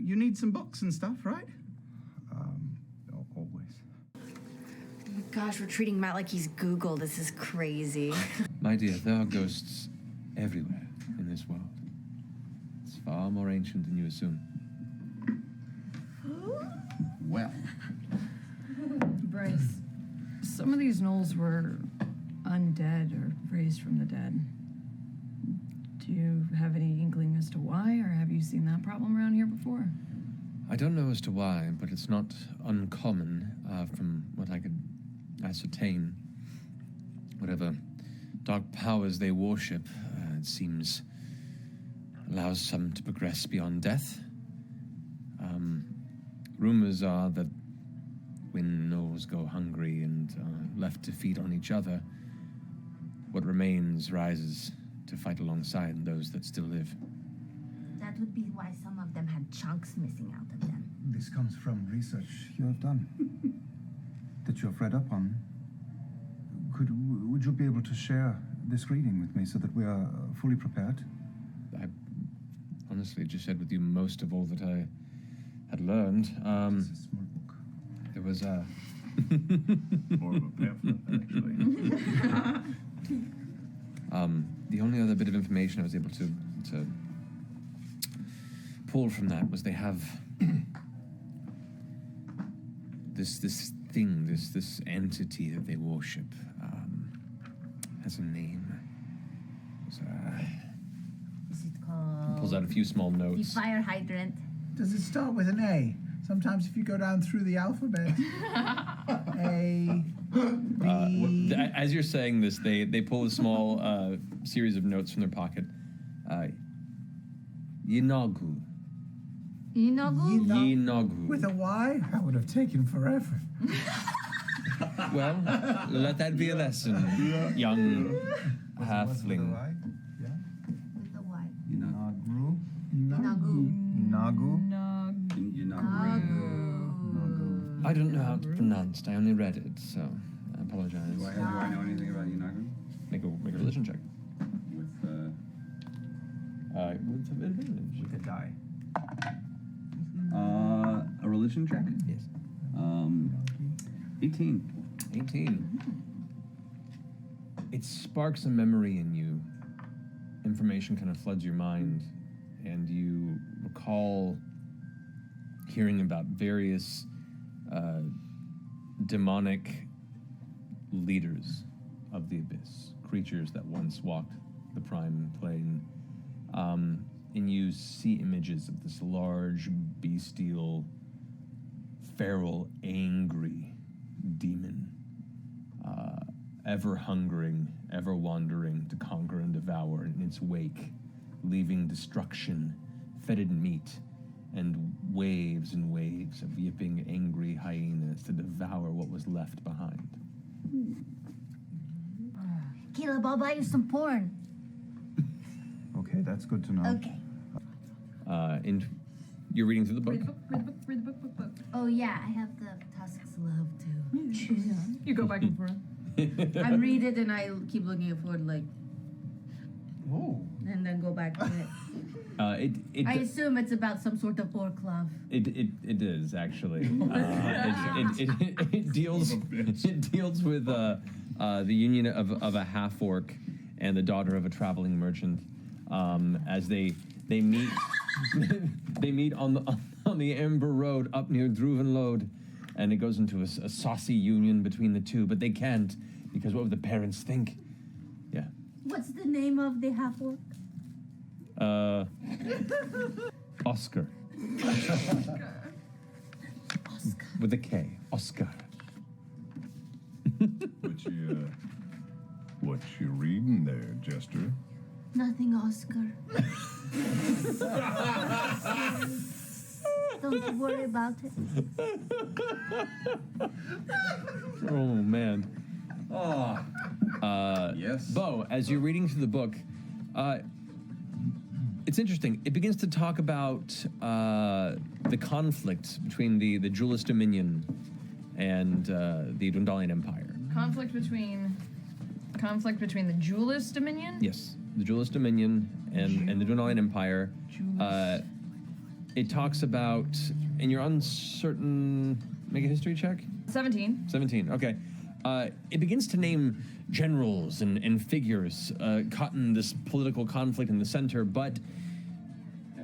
You need some books and stuff, right? Always. Gosh, we're treating Matt like he's Google. This is crazy. My dear, there are ghosts everywhere in this world. It's far more ancient than you assume. Well. Bryce, some of these gnolls were undead or raised from the dead. Do you have any inkling as to why, or have you seen that problem around here before? I don't know as to why, but it's not uncommon from what I could ascertain. Whatever dark powers they worship, it seems, allows some to progress beyond death. Rumors are that when gnolls go hungry and left to feed on each other, what remains rises to fight alongside those that still live. That would be why some of them had chunks missing out of them. This comes from research you have done, that you have read up on. Would you be able to share this reading with me so that we are fully prepared? I honestly just shared with you most of all that I had learned. It's a small book. There was a... More of a pamphlet, actually. The only other bit of information I was able to pull from that was they have this thing, this entity that they worship, has a name. Is it called? Pulls out a few small The notes. fire hydrant. Does it start with an A? Sometimes if you go down through the alphabet, A, B... As you're saying this, they pull a small series of notes from their pocket. Yeenoghu. Yeenoghu? Yeenoghu. With a Y? That would have taken forever. Well, let that be a lesson, young halfling. With a Y. Yeenoghu. Yeenoghu. Yeenoghu. I don't know how it's pronounced. I only read it, so I apologize. Do I know anything about Yeenoghu? Make a religion check. With advantage. With a die. a religion check? Yes. 18. 18. It sparks a memory in you. Information kind of floods your mind, and you recall hearing about various demonic leaders of the Abyss, creatures that once walked the Prime Plane, and you see images of this large, bestial, feral, angry demon, ever hungering, ever wandering to conquer and devour in its wake, leaving destruction, fetid meat, and waves of yipping, angry hyenas to devour what was left behind. Caleb, I'll buy you some porn. Okay, that's good to know. Okay. And you're reading through the book? Read the book. Oh yeah, I have the Tusk's Love too. You go back and forth. I read it and I keep looking forward like, Oh. and then go back to it. I assume it's about some sort of orc love. It is actually. It deals with the union of a half orc and the daughter of a traveling merchant, as they meet they meet on the Amber Road up near Druvenlode, and it goes into a saucy union between the two, but they can't because what would the parents think? Yeah. What's the name of the half orc? Oscar. Oscar. With a K. Oscar. What you reading there, Jester? Nothing, Oscar. Don't worry about it. Oh, man. Yes. Bo, as you're reading through the book, it's interesting. It begins to talk about the conflict between the Jewelist Dominion and the Dwendalian Empire. Conflict between the Jewelist Dominion? Yes, the Jewelist Dominion and the Dwendalian Empire. it talks about, and you're uncertain. Make a history check. 17. 17. Okay. It begins to name generals and figures caught in this political conflict in the center, but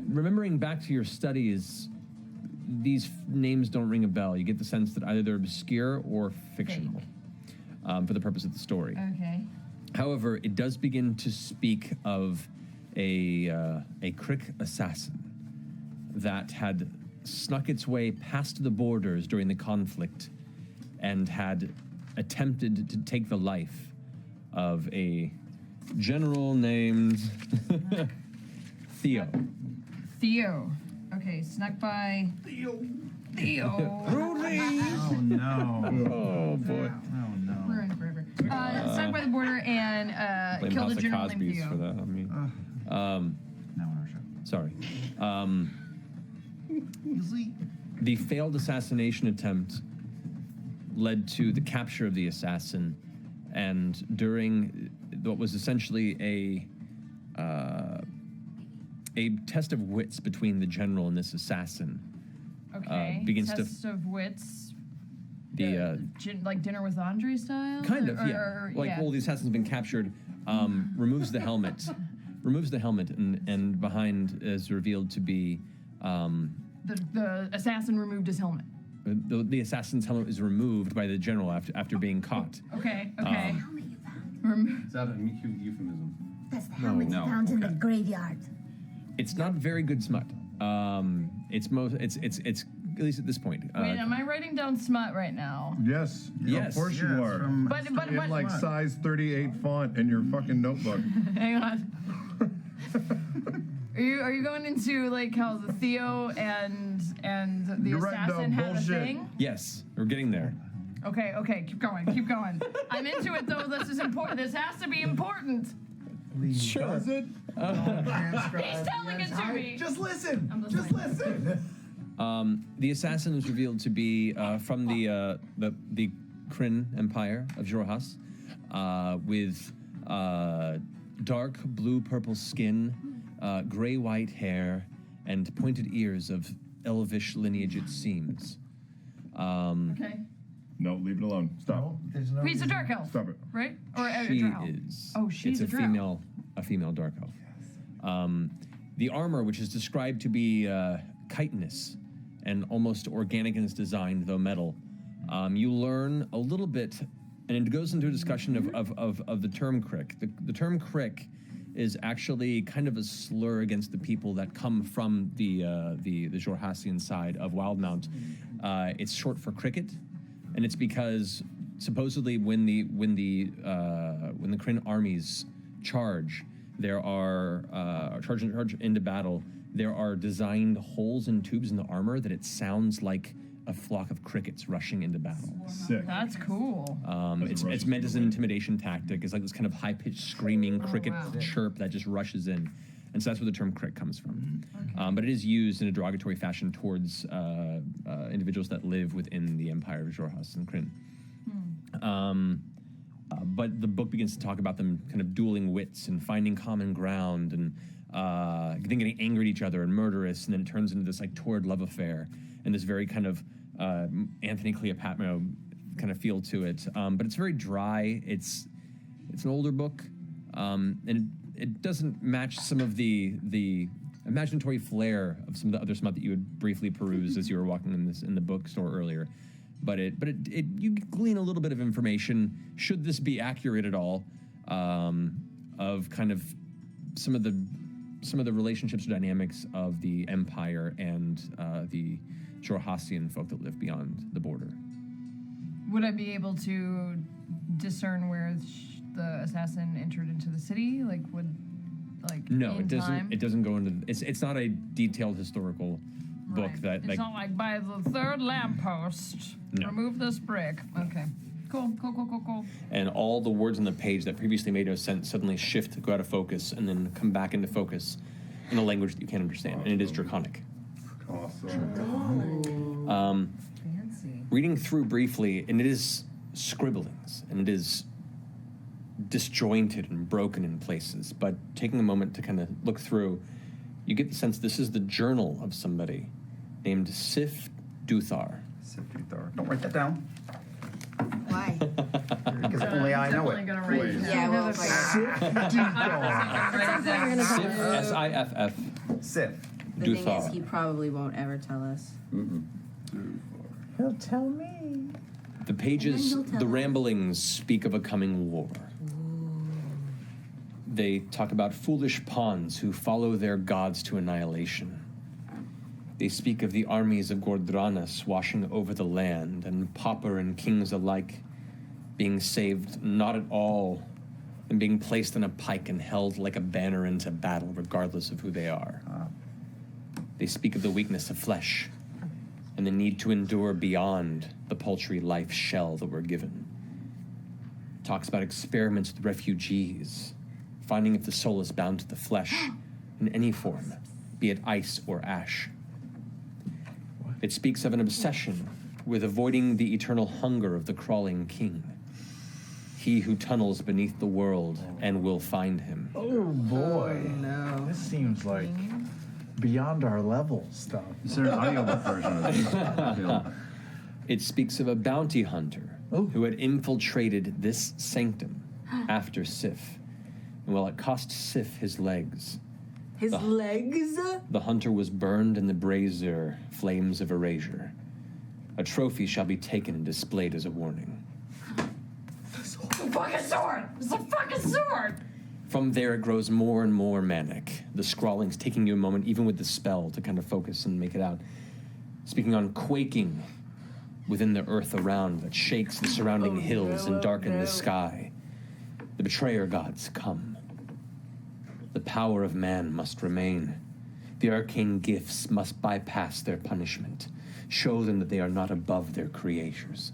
remembering back to your studies, these names don't ring a bell. You get the sense that either they're obscure or fictional for the purpose of the story. Okay. However, it does begin to speak of a Crick assassin that had snuck its way past the borders during the conflict and had attempted to take the life of a general named Theo. Theo. Okay, snuck by. Theo. Rudy! Oh no. Oh boy. Oh no. We're in forever. Snuck by the border and Blame killed House a of general named Cosby's Theo. for that. I mean, Now on our show. sorry. The failed assassination attempt led to the capture of the assassin, and during what was essentially a test of wits between the general and this assassin, Okay. begins to Test of wits. the Like Dinner with Andre style? kind of, yeah. Or, Like, yeah. well, the assassin's been captured, removes the helmet, and behind is revealed to be The assassin removed his helmet. the assassin's helmet is removed by the general after being caught. Okay. Is that a euphemism? That's the helmet you found in the graveyard. It's not very good smut. It's at least at this point. Wait, am I writing down smut right now? Yes. Yes. Of course you are. But In like size 38 font in your fucking notebook. hang on. Are you going into like how the Theo and the You're writing assassin down had a bullshit. thing? Yes, we're getting there. Okay, keep going. I'm into it though. This is important. This has to be important. Sure. Does it? He's telling it to me. Just listen. I'm Just listening. listen. The assassin is revealed to be from the Kryn Empire of Jorhas, with dark blue-purple skin, gray-white hair, and pointed ears of elvish lineage, it seems. Okay. No, leave it alone. Stop. There's no He's a dark elf, Stop it. right? Or a She drow. is. Oh, she's it's a drow. a female dark elf. The armor, which is described to be chitinous and almost organic in its design, though metal, you learn a little bit, and it goes into a discussion of the term Crick. The term Crick is actually kind of a slur against the people that come from the Jorhasian side of Wildmount. It's short for cricket, and it's because supposedly when the Kryn armies charge, there are charge into battle. There are designed holes and tubes in the armor that it sounds like a flock of crickets rushing into battle. Sick. That's cool. It's meant as an intimidation tactic. It's like this kind of high-pitched screaming cricket wow. chirp that just rushes in. And so that's where the term Crick comes from. But it is used in a derogatory fashion towards individuals that live within the Empire of Jorhas and Kryn. But the book begins to talk about them kind of dueling wits and finding common ground and then getting angry at each other and murderous, and then it turns into this like torrid love affair and this very kind of Anthony Cleopatra kind of feel to it. But it's very dry. It's an older book, and it doesn't match some of the imaginatory flair of some of the other smut that you had briefly perused as you were walking in the bookstore earlier. But you glean a little bit of information, should this be accurate at all, of kind of some of the relationships or dynamics of the Empire and the Jorhasian folk that live beyond the border. Would I be able to discern where the assassin entered into the city? No, in it doesn't. time? It doesn't go into. It's not a detailed historical book Right. that It's like. not like by the third lamppost. No. Remove this brick. Okay. Cool. And all the words on the page that previously made no sense suddenly shift, go out of focus, and then come back into focus in a language that you can't understand, and it is Draconic. Awesome. Fancy. Reading through briefly, and it is scribblings, and it is disjointed and broken in places, but taking a moment to kind of look through, You get the sense this is the journal of somebody named Sif Duthar. Sif Duthar. Don't write that down. Why? Because only I know it. Gonna write it down. Yeah, well, Sif, S-I-F-F, Sif. The thing is, Duthar. he probably won't ever tell us. He'll tell me. The pages, And then he'll tell the us. ramblings speak of a coming war. They talk about foolish pawns who follow their gods to annihilation. They speak of the armies of Gordranas washing over the land, and pauper and kings alike being saved not at all, and being placed on a pike and held like a banner into battle, regardless of who they are. They speak of the weakness of flesh, and the need to endure beyond the paltry life shell that we're given. Talks about experiments with refugees, finding if the soul is bound to the flesh in any form, be it ice or ash. It speaks of an obsession with avoiding the eternal hunger of the crawling king, he who tunnels beneath the world and will find him. Oh boy. No. This seems like beyond our level stuff. Is there an audiobook version of this? It speaks of a bounty hunter who had infiltrated this sanctum after Sif. And while it cost Sif his legs, His legs? the hunter was burned in the brazier flames of erasure. A trophy shall be taken and displayed as a warning. It's a fucking sword! It's a fucking sword! From there, it grows more and more manic. The scrawlings taking you a moment, even with the spell, to kind of focus and make it out. Speaking on quaking within the earth around that shakes the surrounding hills and darken the sky. The betrayer gods come. The power of man must remain. The arcane gifts must bypass their punishment. Show them that they are not above their creations.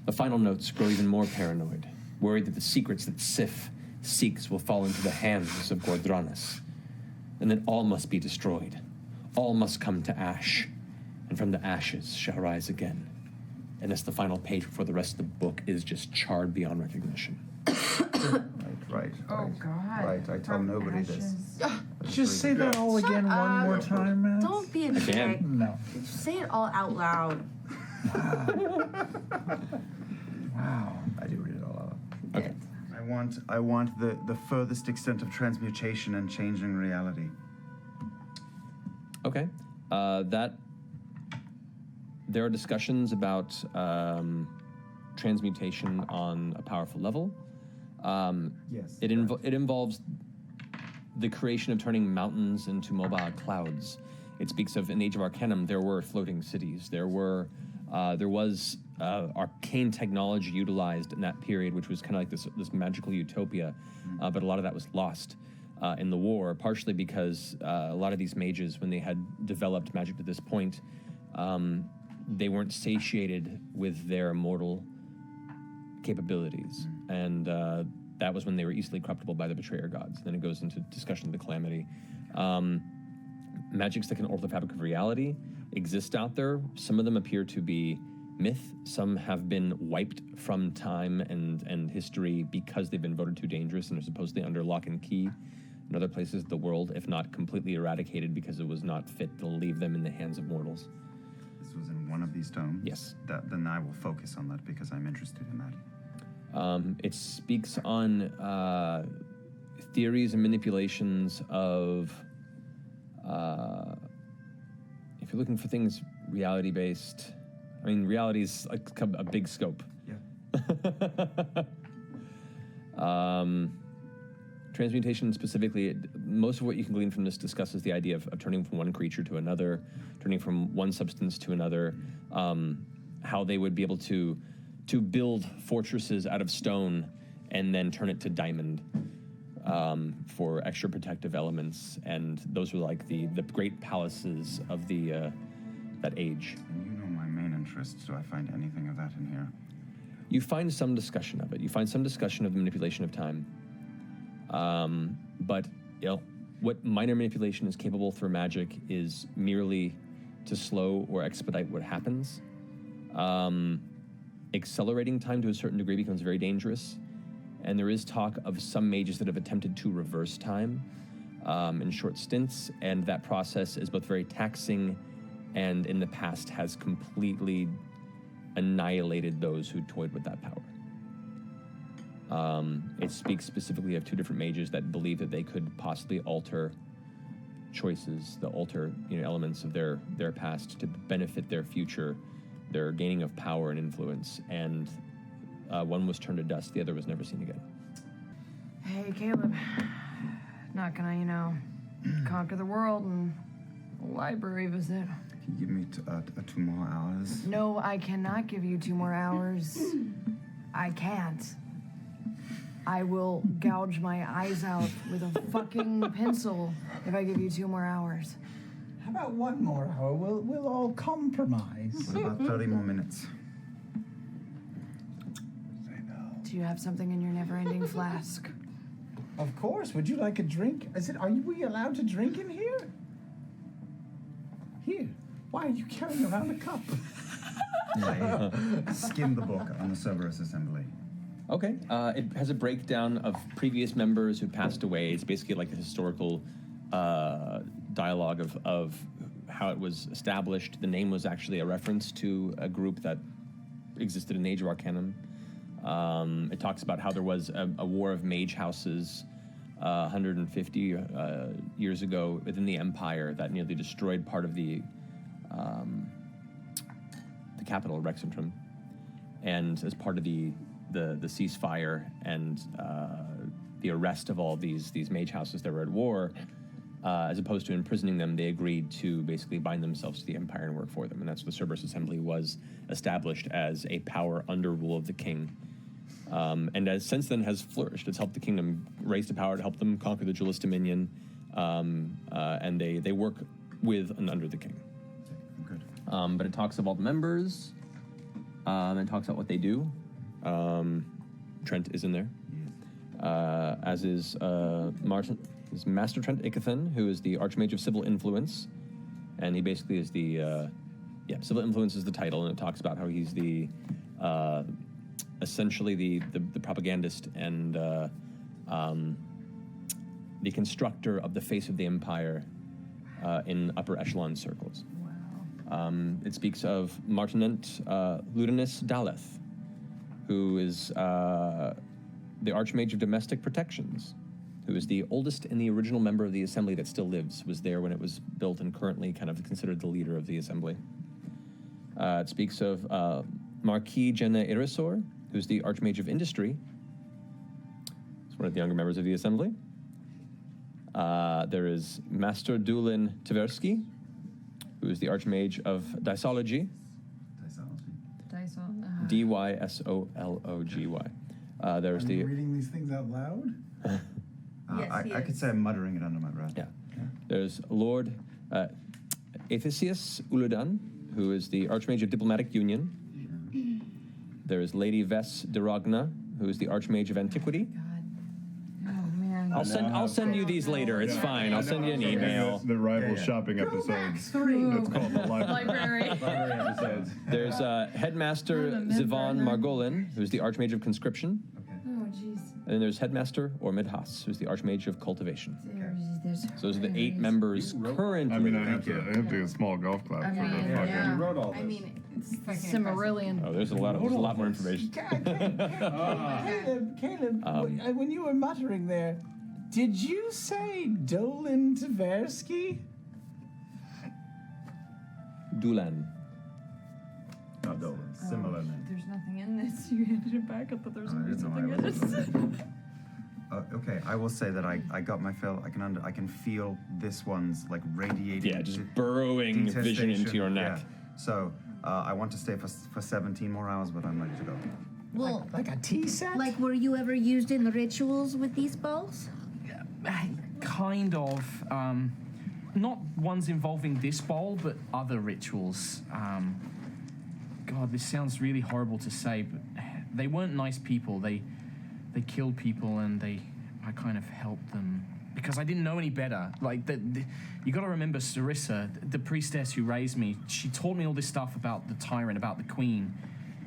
The final notes grow even more paranoid, worried that the secrets that Sif seeks will fall into the hands of Gordranas, and that all must be destroyed. All must come to ash, and from the ashes shall rise again. And that's the final page before the rest of the book is just charred beyond recognition. Right. Oh, God. Right, I tell nobody this. Just say that all again one more time, man. Don't be a I can. dick. No. Just say it all out loud. Wow. I do read it all out. Okay. I want the furthest extent of transmutation and changing reality. Okay. There are discussions about transmutation on a powerful level. Yes. It involves the creation of turning mountains into mobile clouds. It speaks of, in the Age of Arcanum, there were floating cities. There was arcane technology utilized in that period, which was kind of like this magical utopia, but a lot of that was lost in the war, partially because a lot of these mages, when they had developed magic to this point, they weren't satiated with their immortal capabilities, and that was when they were easily corruptible by the betrayer gods. Then it goes into discussion of the calamity. Magics that can alter the fabric of reality exist out there. Some of them appear to be myth. Some have been wiped from time and history because they've been voted too dangerous and are supposedly under lock and key in other places of the world, if not completely eradicated because it was not fit to leave them in the hands of mortals. This was in one of these tomes? Yes. Then I will focus on that because I'm interested in that. It speaks on theories and manipulations of, if you're looking for things reality-based, I mean, reality is like a big scope. Yeah. Transmutation specifically, most of what you can glean from this discusses the idea of turning from one creature to another, turning from one substance to another, how they would be able to build fortresses out of stone and then turn it to diamond for extra protective elements, and those were like the great palaces of that age. And you know my main interest. Do I find anything of that in here? You find some discussion of it. You find some discussion of the manipulation of time. But what minor manipulation is capable through magic is merely to slow or expedite what happens. Accelerating time to a certain degree becomes very dangerous, and there is talk of some mages that have attempted to reverse time. in short stints, and that process is both very taxing and in the past has completely annihilated those who toyed with that power. It speaks specifically of two different mages that believe that they could possibly alter choices, alter elements of their past to benefit their future, their gaining of power and influence, and one was turned to dust, the other was never seen again. Hey, Caleb. Not gonna, conquer the world and a library visit. Can you give me 2 more hours? No, I cannot give you 2 more hours. I can't. I will gouge my eyes out with a fucking pencil if I give you 2 more hours. How about 1 more hour? We'll all compromise. What about 30 more minutes? Do you have something in your never-ending flask? Of course. Would you like a drink? Are we allowed to drink in here? Here. Why are you carrying around a cup? I skimmed the book on the Cerberus Assembly. Okay. It has a breakdown of previous members who passed away. It's basically like the historical dialogue of how it was established. The name was actually a reference to a group that existed in Age of Arcanum. It talks about how there was a war of mage houses 150 years ago within the Empire that nearly destroyed part of the capital, Rexentrum. And as part of the ceasefire and the arrest of all these mage houses that were at war, as opposed to imprisoning them, they agreed to basically bind themselves to the Empire and work for them. And that's what the Cerberus Assembly was established as a power under rule of the king. And as since then has flourished. It's helped the kingdom raise to power to help them conquer the Duelist Dominion, and they work with and under the king. Good. But it talks of all the members, and it talks about what they do. Trent is in there, as is Master Trent Ikathan, who is the Archmage of Civil Influence, and he basically is the Civil Influence is the title, and it talks about how he's the essentially the propagandist and the constructor of the face of the Empire in upper echelon circles. Wow. It speaks of Martinent Ludinus Daleth, who is the Archmage of Domestic Protections, who is the oldest and the original member of the Assembly that still lives, was there when it was built and currently kind of considered the leader of the Assembly. It speaks of Marquis Jenna Irisor, who's the Archmage of Industry. He's one of the younger members of the Assembly. There is Master Dulin Tversky, who is the Archmage of Dysology. Dysology. There's Are the... you reading these things out loud? Yes, I could say I'm muttering it under my breath. Yeah. There's Lord Aethesius Uludan, who is the Archmage of Diplomatic Union. There is Lady Ves de Ragna, who is the Archmage of Antiquity. Oh, man. I'll send you these later. It's fine. I'll send you an email. The rival shopping episodes. That's called the library. Library episodes. There's Headmaster Zivan Margolin, who's the Archmage of Conscription. Oh, jeez. And then there's Headmaster Ormid Haas, who's the Archmage of Cultivation. So those are the 8 members currently. I mean, I have to do a small golf clap for the fucking. yeah. You wrote all this. I mean, it's fucking Cimmerillion. Oh, there's a lot more information. Caleb, when you were muttering there, did you say Dolan Tversky? Dulan. Not Dolan. Similar name. There's nothing in this. You handed it back. I thought there was I going to be didn't know something in it. Okay, I will say that I got my fill. I can feel this one's like radiating. Yeah, just burrowing vision into your neck. Yeah. So I want to stay for 17 more hours, but I'm ready to go. Well, Like a tea set? like were you ever used in the rituals with these balls? Kind of. Not ones involving this bowl, but other rituals. God, this sounds really horrible to say, but they weren't nice people. They killed people, and I kind of helped them because I didn't know any better. Like, you got to remember Sarissa, the priestess who raised me. She taught me all this stuff about the tyrant, about the queen,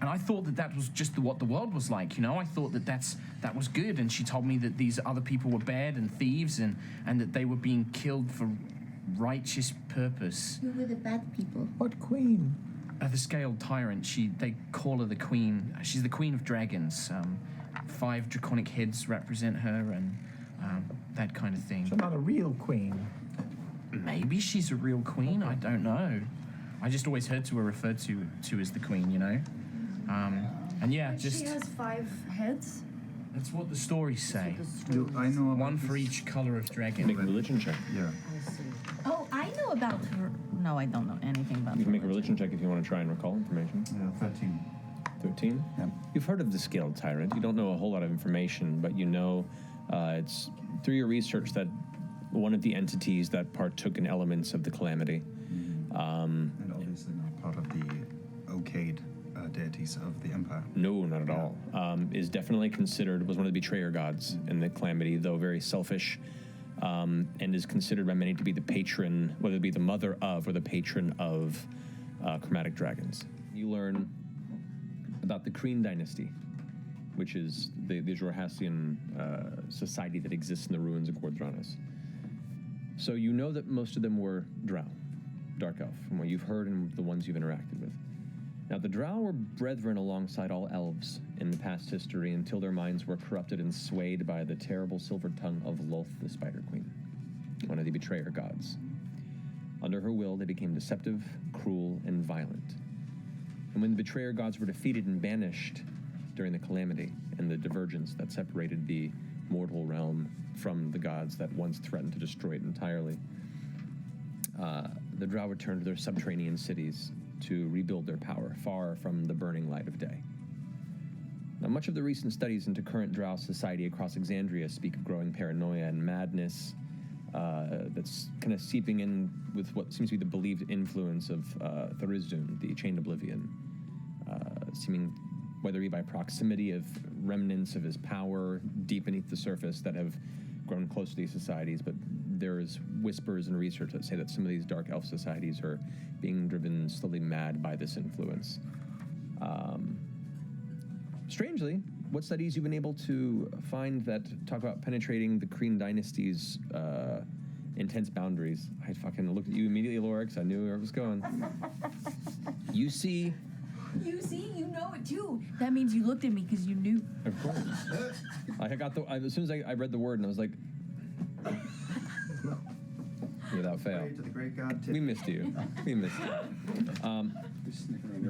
And I thought that was just what the world was like, you know? I thought that was good, and she told me that these other people were bad and thieves, and that they were being killed for righteous purpose. Who were the bad people? What queen? The Scaled Tyrant. They call her the queen. She's the queen of dragons. 5 draconic heads represent her, and that kind of thing. So not a real queen. Maybe she's a real queen. I don't know. I just always heard her referred to as the queen, you know? And yeah, She has 5 heads? That's what the stories say. I know about one for each color of dragon. Make a religion check. Yeah. Oh, I know about her. No, I don't know anything about You can make a religion check if you want to try and recall information. Yeah, 13. 13? Yeah. You've heard of the Scaled Tyrant. You don't know a whole lot of information, but you know it's through your research that one of the entities that partook in elements of the calamity. And obviously not part of the okayed deities of the Empire. No, not at all. Is definitely considered, was one of the betrayer gods in the calamity, though very selfish, and is considered by many to be the patron, whether it be the mother of or the patron of chromatic dragons. You learn about the Kryn Dynasty, which is the Jourraelian society that exists in the ruins of Graz'zt. So you know that most of them were Drow, Dark Elf, from what you've heard and the ones you've interacted with. Now, the Drow were brethren alongside all elves in the past history until their minds were corrupted and swayed by the terrible silver tongue of Lolth, the Spider Queen, one of the betrayer gods. Under her will, they became deceptive, cruel, and violent. And when the betrayer gods were defeated and banished during the calamity and the divergence that separated the mortal realm from the gods that once threatened to destroy it entirely, the Drow returned to their subterranean cities to rebuild their power far from the burning light of day. Now, much of the recent studies into current Drow society across Exandria speak of growing paranoia and madness that's kind of seeping in with what seems to be the believed influence of Tharizdun, the Chained Oblivion, seeming, whether it be by proximity of remnants of his power deep beneath the surface that have grown close to these societies, but there's whispers and research that say that some of these dark elf societies are being driven slowly mad by this influence. Strangely, what studies you've been able to find that talk about penetrating the Kryn Dynasty's intense boundaries? I fucking looked at you immediately, Laura, because I knew where it was going. You see... You see, you know it too. That means you looked at me because you knew. Of course. As soon as I read the word, and I was like, without fail. Pray to the great god. We missed you. We missed you.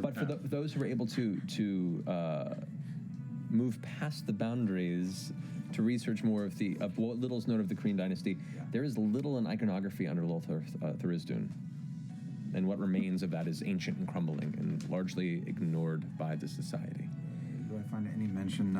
But for those who were able to move past the boundaries to research more of what little is known of the Kryn Dynasty, there is little in iconography under Lolth Tharizdun. And what remains of that is ancient and crumbling and largely ignored by the society. Do I find any mention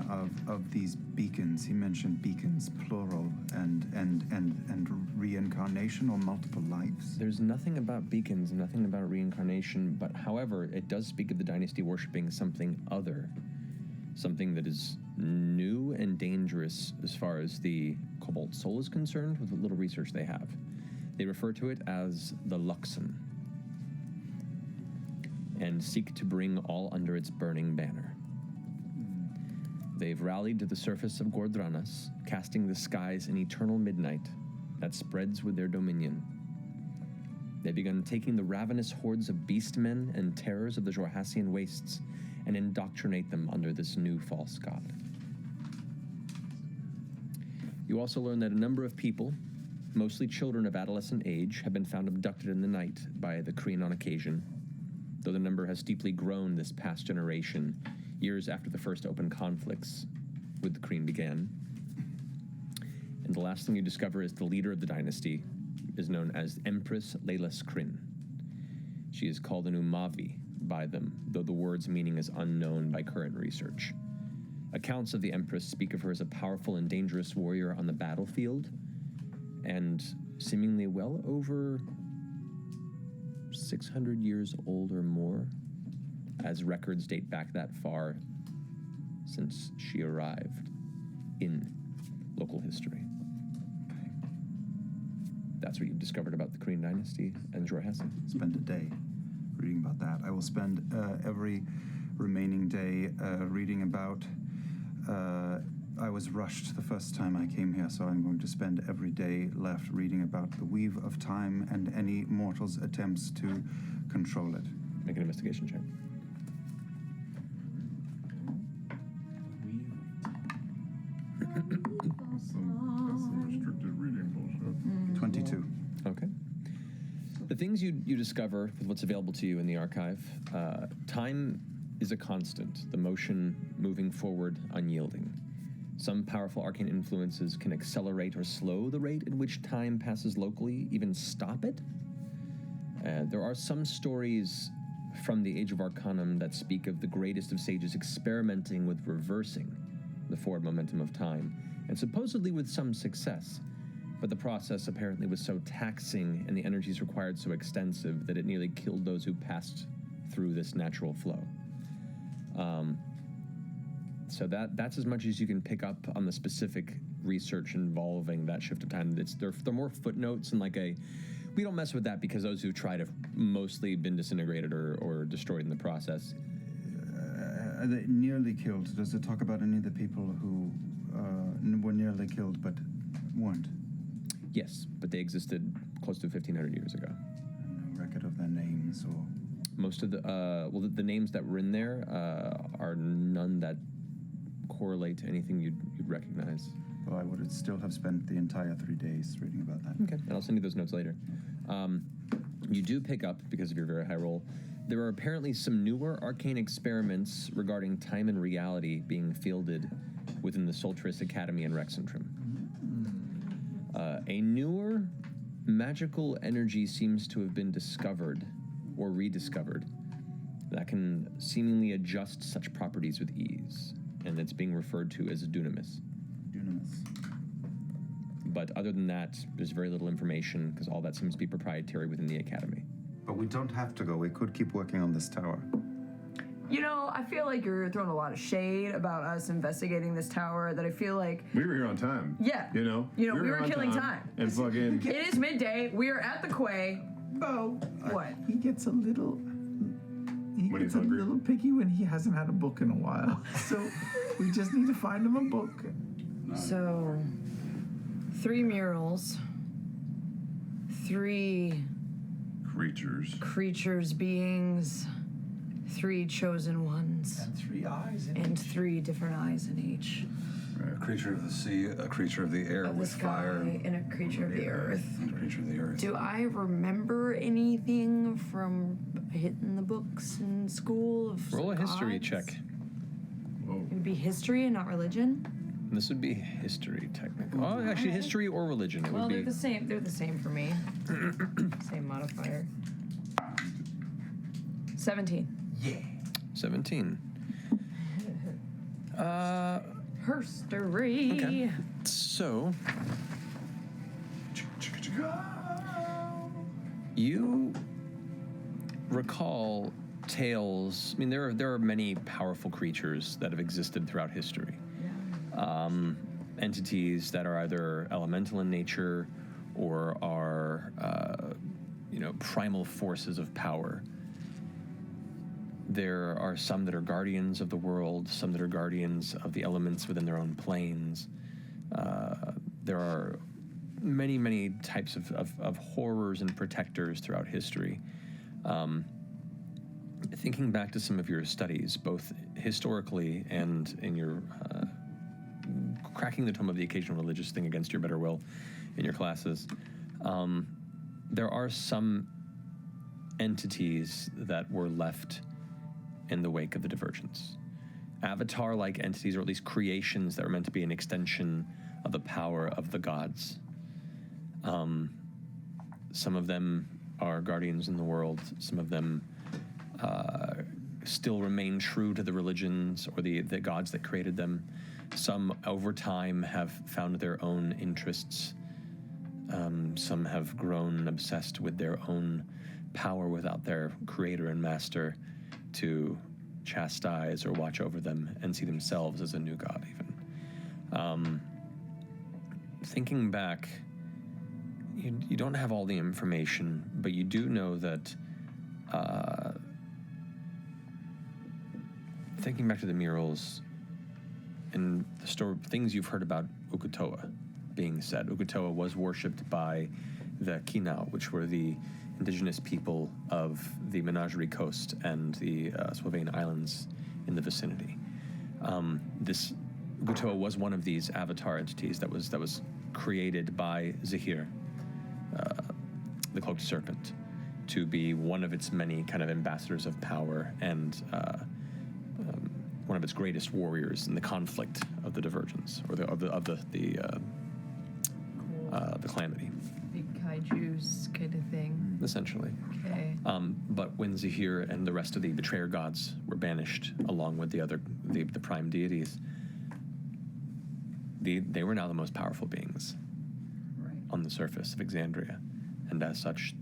of these beacons? He mentioned beacons, plural, and reincarnation or multiple lives. There's nothing about beacons, nothing about reincarnation, but however, it does speak of the dynasty worshipping something other, something that is new and dangerous as far as the Cobalt Soul is concerned, with the little research they have. They refer to it as the Luxon, and seek to bring all under its burning banner. They've rallied to the surface of Graz'zt, casting the skies in eternal midnight that spreads with their dominion. They've begun taking the ravenous hordes of beastmen and terrors of the Jourraelian wastes and indoctrinate them under this new false god. You also learn that a number of people, mostly children of adolescent age, have been found abducted in the night by the Kryn on occasion, though the number has steeply grown this past generation, years after the first open conflicts with the Kryn began. And the last thing you discover is the leader of the dynasty is known as Empress Leylas Kryn. She is called an Umavi by them, though the word's meaning is unknown by current research. Accounts of the Empress speak of her as a powerful and dangerous warrior on the battlefield, and seemingly well over 600 years old or more, as records date back that far since she arrived in local history. That's what you've discovered about the Kryn Dynasty and Jourrael. Spend a day reading about that. I will spend every remaining day reading about. I was rushed the first time I came here, so I'm going to spend every day left reading about the weave of time and any mortal's attempts to control it. Make an investigation check. That's some restricted reading bullshit. 22. Okay. The things you discover with what's available to you in the archive, time is a constant, the motion moving forward, unyielding. Some powerful arcane influences can accelerate or slow the rate at which time passes locally, even stop it. There are some stories from the Age of Arcanum that speak of the greatest of sages experimenting with reversing the forward momentum of time, and supposedly with some success. But the process apparently was so taxing and the energies required so extensive that it nearly killed those who passed through this natural flow. So that's as much as you can pick up on the specific research involving that shift of time. They're more footnotes and we don't mess with that because those who tried have mostly been disintegrated or destroyed in the process. Are they nearly killed? Does it talk about any of the people who were nearly killed but weren't? Yes, but they existed close to 1,500 years ago. No record of their names or... Most of the names that were in there are none that correlate to anything you'd recognize. Well, I would still have spent the entire 3 days reading about that. Okay, and I'll send you those notes later. You do pick up, because of your very high roll, there are apparently some newer arcane experiments regarding time and reality being fielded within the Soltris Academy in Rexentrum. A newer magical energy seems to have been discovered or rediscovered that can seemingly adjust such properties with ease, and it's being referred to as Dunamancy. But other than that, there's very little information because all that seems to be proprietary within the Academy. But we don't have to go. We could keep working on this tower. You know, I feel like you're throwing a lot of shade about us investigating this tower, that I feel like... We were here on time. Yeah. You know? We were killing time. And fucking... It is midday. We are at the quay. Bo. What? He gets a little... He When gets he's a hungry. little picky when he hasn't had a book in a while. So we just need to find him a book. So, 3 murals, 3 creatures, beings, 3 chosen ones, And 3 eyes. and 3 different eyes in each. A creature of the sea, a creature of the air Of the with sky fire. and a creature of the earth. And a creature of the earth. Do I remember anything from hitting the books in school? Of Roll a history gods? check. Whoa. It would be history and not religion. This would be history, technically. Oh, actually, history or religion. It Well, would they're be. the same. They're the same for me. Same modifier. 17. 17. Herstory. Okay. So, you recall tales. I mean, there are many powerful creatures that have existed throughout history. Entities that are either elemental in nature or are, primal forces of power. There are some that are guardians of the world, some that are guardians of the elements within their own planes. There are many, many types of horrors and protectors throughout history. Thinking back to some of your studies, both historically and in your cracking the tome of the occasional religious thing against your better will in your classes, there are some entities that were left in the wake of the divergence. Avatar-like entities, or at least creations that were meant to be an extension of the power of the gods. Some of them are guardians in the world. Some of them still remain true to the religions or the gods that created them. Some, over time, have found their own interests. Some have grown obsessed with their own power without their creator and master to chastise or watch over them and see themselves as a new god, even. Thinking back, you don't have all the information, but you do know that thinking back to the murals and the story, things you've heard about Ukutoa being said. Ukutoa was worshipped by the Kinau, which were the indigenous people of the Menagerie Coast and the Slovene Islands in the vicinity. This Ukutoa was one of these avatar entities that was created by Zehir, the Cloaked Serpent, to be one of its many kind of ambassadors of power and one of its greatest warriors in the conflict of the Divergence, or the Calamity. Big kaijus kind of thing. Essentially. Okay. But when Zehir and the rest of the Betrayer gods were banished, along with the prime deities, they were now the most powerful beings on the surface of Exandria, and as such,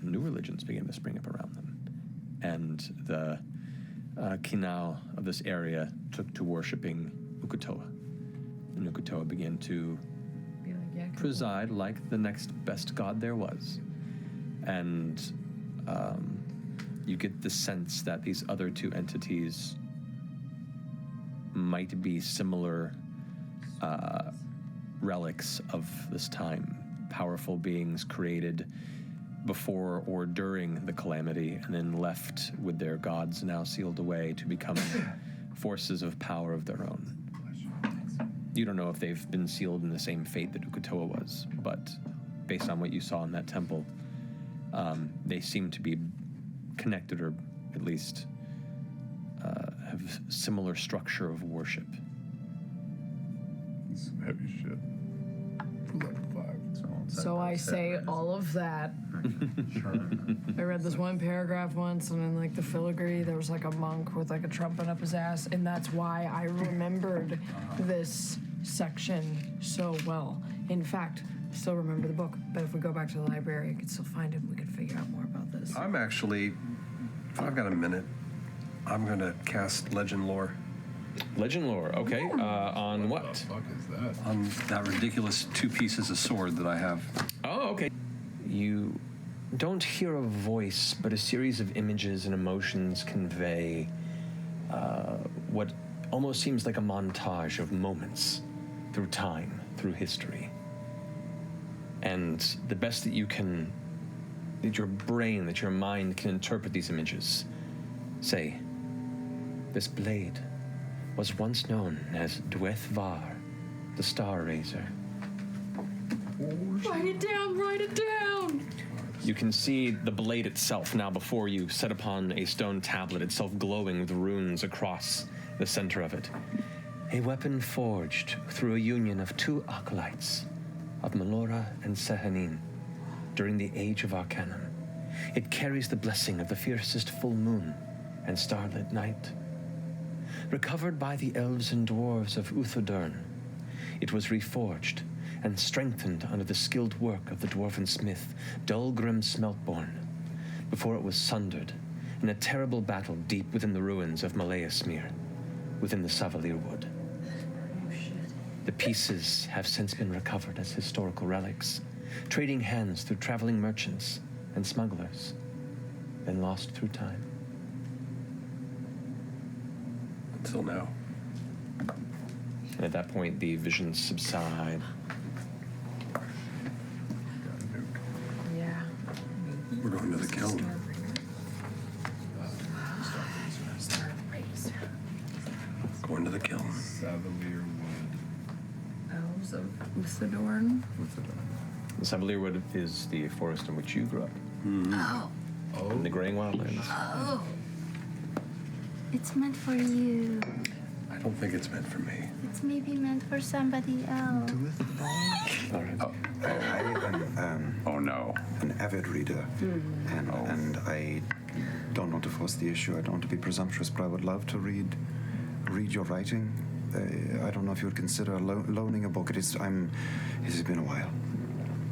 new religions began to spring up around them, and the Kinau of this area took to worshipping Ukutoa, and Ukutoa began to preside like the next best god there was. And you get the sense that these other two entities might be similar relics of this time, powerful beings created before or during the Calamity and then left with their gods now sealed away to become forces of power of their own. You don't know if they've been sealed in the same fate that Ukutoa was, but based on what you saw in that temple, they seem to be connected, or at least have similar structure of worship. Some heavy shit. For level 5. So I say all of that. I read this one paragraph once, and in like the filigree, there was like a monk with like a trumpet up his ass, and that's why I remembered this section so well. In fact, I still remember the book, but if we go back to the library, I could still find it, and we could figure out more about this. I'm actually, if I've got a minute, I'm going to cast Legend Lore. Legend Lore, okay. On what? What the fuck is that? On that ridiculous 2 pieces of sword that I have. Oh, okay. You don't hear a voice, but a series of images and emotions convey what almost seems like a montage of moments through time, through history. And the best that you can, that your brain, that your mind can interpret these images, say, this blade was once known as Dweth Var, the Star Razor. Write it down, write it down! You can see the blade itself now before you, set upon a stone tablet, itself glowing with runes across the center of it. A weapon forged through a union of 2 acolytes, of Melora and Sehanin, during the Age of Arcanum. It carries the blessing of the fiercest full moon and starlit night. Recovered by the elves and dwarves of Uthadurn, it was reforged and strengthened under the skilled work of the dwarven smith Dulgrim Smeltborn, before it was sundered in a terrible battle deep within the ruins of Malayasmere, within the Savalirwood. The pieces have since been recovered as historical relics, trading hands through traveling merchants and smugglers, then lost through time. Until now. And at that point, the visions subside. Yeah. We're going to the kiln. Going to the kiln. Savalirwood. Elves of Uthadorn. The Savalirwood is the forest in which you grew up. Oh. In the Graying Wildlands. Oh. It's meant for you. I don't think it's meant for me. It's maybe meant for somebody else. All right. I am Oh no. an avid reader, and I don't want to force the issue. I don't want to be presumptuous, but I would love to read your writing. I don't know if you would consider loaning a book. It has been a while.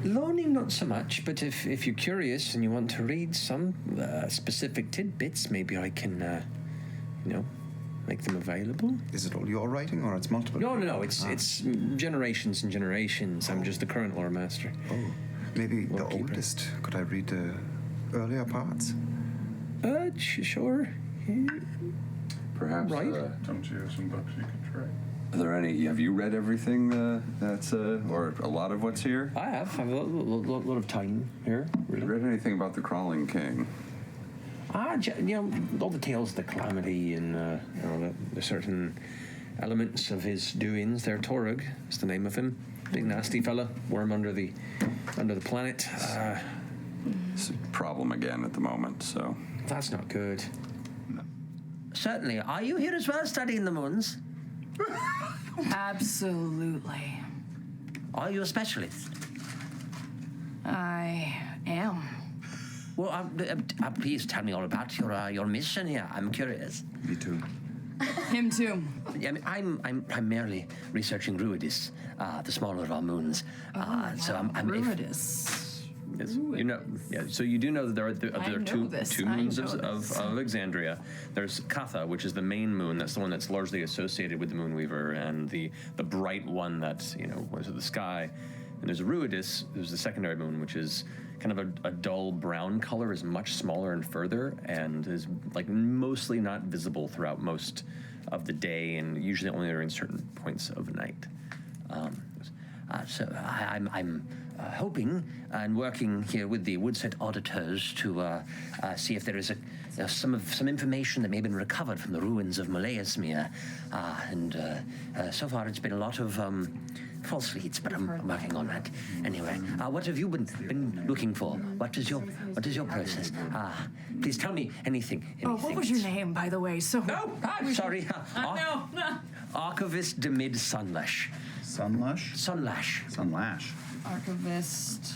Loaning, not so much, but if you're curious and you want to read some specific tidbits, maybe I can, make them available. Is it all your writing, or it's multiple? No. It's generations and generations. I'm just the current lore master. Oh, maybe Lore the keeper. oldest. Could I read the earlier parts? Sure. Yeah. perhaps. Right. Don't you have some books you could try? Are there any? Have you read everything that's or a lot of what's here? I have. I have a lot of time here. Really. Have you read anything about the Crawling King? All the tales of the calamity and the certain elements of his doings. There, Torag is the name of him. Big nasty fella, worm under the planet. It's a problem again at the moment. So that's not good. No. Certainly. Are you here as well, studying the moons? Absolutely. Are you a specialist? I am. Well, please tell me all about your mission here. I'm curious. Me too. Him too. Yeah, I'm primarily researching Ruidus, the smaller of our moons. So I'm Ruidus. Yes, you know. Yeah, so you do know that there are two moons of Exandria. There's Katha, which is the main moon. That's the one that's largely associated with the Moonweaver, and the bright one that was in the sky. And there's Ruidus, who's the secondary moon, which is kind of a dull brown color, is much smaller and further, and is like mostly not visible throughout most of the day, and usually only during certain points of night. So I'm hoping and working here with the Woodset auditors to see if there is some information that may have been recovered from the ruins of Malaismere. And so far it's been a lot of false leads, but I'm working on that. Anyway, what have you been looking for? What is your process? Please tell me anything. What was your name, by the way? I'm sorry. No. Archivist Demid Sunlash. Sunlash? Sunlash. Sunlash. Archivist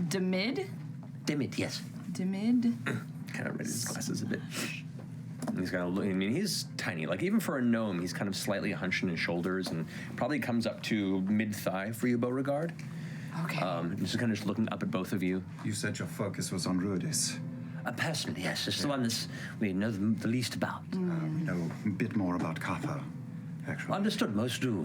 Demid? Demid, yes. Demid? Kind of raised his glasses a bit. And he's got he's tiny. Like, even for a gnome, he's kind of slightly hunched in his shoulders and probably comes up to mid-thigh for you, Beauregard. Okay. Just kind of looking up at both of you. You said your focus was on Ruidus. Personally, yes. It's the one we know the least about. We know a bit more about Katha, actually. Understood, most do.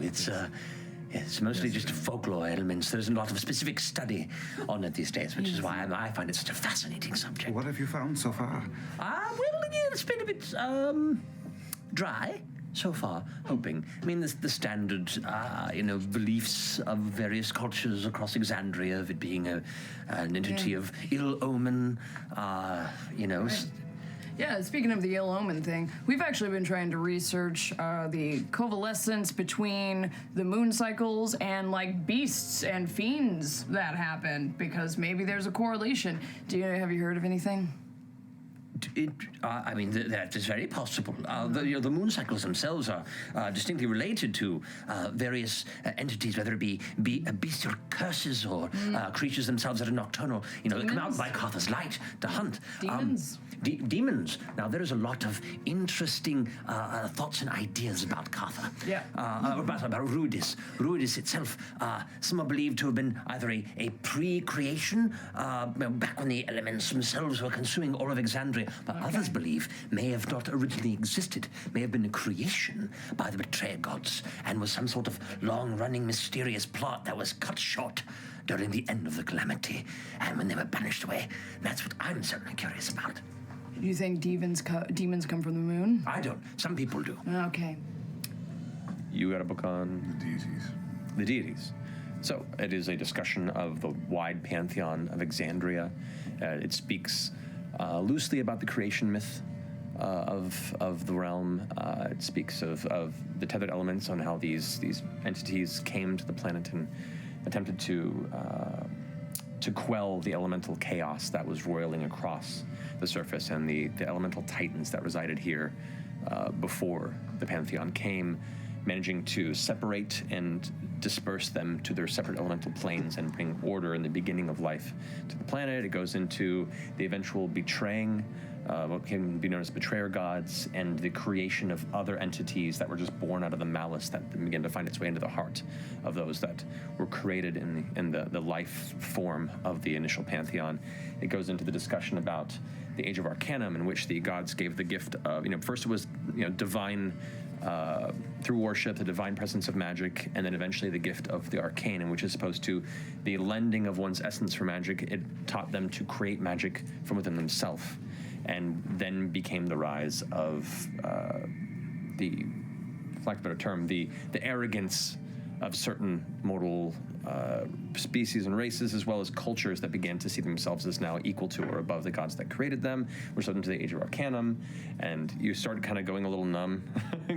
It's mostly just folklore elements. There isn't a lot of specific study on it these days, which is why I find it such a fascinating subject. What have you found so far? Well, again, it's been a bit dry so far, hoping. I mean, the standard, beliefs of various cultures across Exandria, of it being an entity of ill omen, Right. Yeah, speaking of the ill omen thing, we've actually been trying to research the coalescence between the moon cycles and like beasts and fiends that happen, because maybe there's a correlation. Have you heard of anything? That is very possible. The moon cycles themselves are distinctly related to various entities, whether it be bestial curses or creatures themselves that are nocturnal. That come out by Katha's light to hunt. Demons. Demons. Now, there is a lot of interesting thoughts and ideas about Katha. Yeah. About Ruidus. Ruidus itself, some are believed to have been either a pre-creation, back when the elements themselves were consuming all of Exandria, but others believe may have not originally existed, may have been a creation by the betrayed gods, and was some sort of long-running mysterious plot that was cut short during the end of the calamity, and when they were banished away. That's what I'm certainly curious about. Do you think demons come from the moon? I don't. Some people do. Okay. You got a book on The Deities. The Deities. So it is a discussion of the wide pantheon of Exandria. It speaks loosely about the creation myth of the realm. It speaks of the tethered elements, on how these entities came to the planet and attempted to quell the elemental chaos that was roiling across the surface, and the elemental titans that resided here before the pantheon came, managing to separate and disperse them to their separate elemental planes and bring order in the beginning of life to the planet. It goes into the eventual betraying, what can be known as betrayer gods, and the creation of other entities that were just born out of the malice that began to find its way into the heart of those that were created in the life form of the initial pantheon. It goes into the discussion about the Age of Arcanum, in which the gods gave the gift of, first it was divine, through worship, the divine presence of magic, and then eventually the gift of the arcane, which is supposed to the lending of one's essence for magic. It taught them to create magic from within themselves. and then became the rise of the, for lack of a better term, the arrogance of certain mortal species and races, as well as cultures that began to see themselves as now equal to or above the gods that created them. We're starting to the Age of Arcanum, and you started kind of going a little numb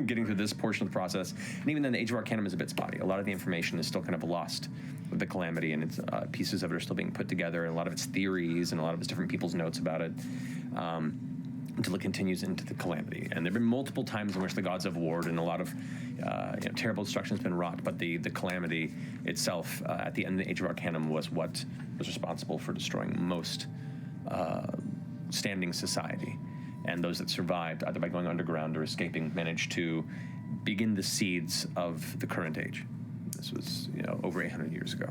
getting through this portion of the process. And even then, the Age of Arcanum is a bit spotty. A lot of the information is still kind of lost with the Calamity, and it's, pieces of it are still being put together, and a lot of its theories and a lot of its different people's notes about it. Until it continues into the Calamity. And there have been multiple times in which the gods have warred and a lot of terrible destruction has been wrought, but the Calamity itself at the end of the Age of Arcanum was what was responsible for destroying most standing society. And those that survived, either by going underground or escaping, managed to begin the seeds of the current age. This was, over 800 years ago.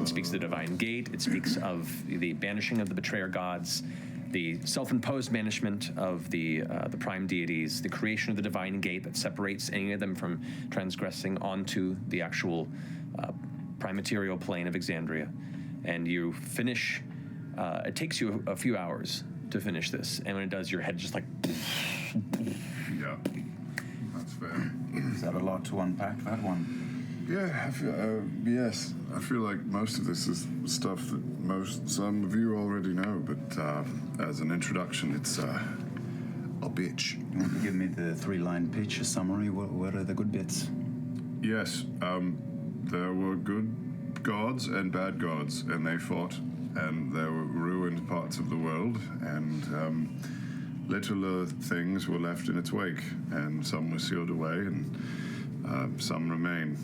It speaks of the Divine Gate. It speaks of the banishing of the Betrayer gods, the self-imposed banishment of the prime deities, the creation of the Divine Gate that separates any of them from transgressing onto the actual prime material plane of Exandria. And you finish, it takes you a few hours to finish this, and when it does, your head just like... Yeah, that's fair. Is that a lot to unpack, that one? Yeah, yes. I feel like most of this is stuff that some of you already know, but as an introduction, it's a bitch. You want to give me the 3-line pitch, a summary? What are the good bits? Yes, there were good gods and bad gods, and they fought, and there were ruined parts of the world, and littler things were left in its wake, and some were sealed away, and some remain.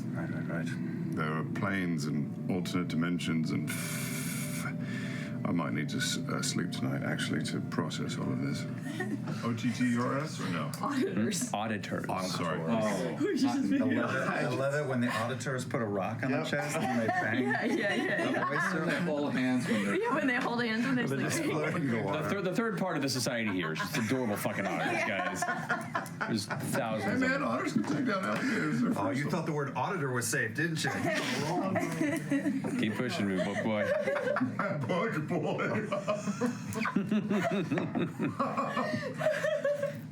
Right. There are planes and alternate dimensions, and I might need to sleep tonight, actually, to process all of this. OTTRS or no? Auditors. I'm sorry. I love it when the auditors put a rock on the chest and they bang. Yeah. They hold hands when they're... Yeah, when they hold hands when they're sleeping. The third part of the society here is just adorable fucking auditors, guys. There's thousands Hey, of man, them. auditors can take down alligators. Oh, you thought the word auditor was safe, didn't you? Keep pushing me, book boy. Book boy.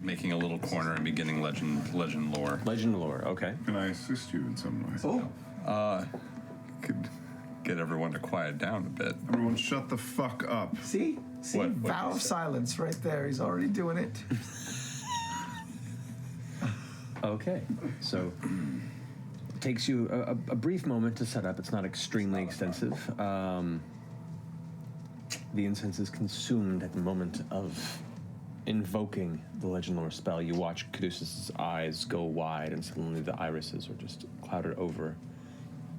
Making a little corner and beginning legend lore. Legend lore, okay. Can I assist you in some way? Could get everyone to quiet down a bit. Everyone shut the fuck up. See? What Vow of silence right there. He's already doing it. Okay, so it takes you a brief moment to set up. It's not extremely extensive. The incense is consumed at the moment of invoking the legend lore spell. You watch Caduceus' eyes go wide, and suddenly the irises are just clouded over.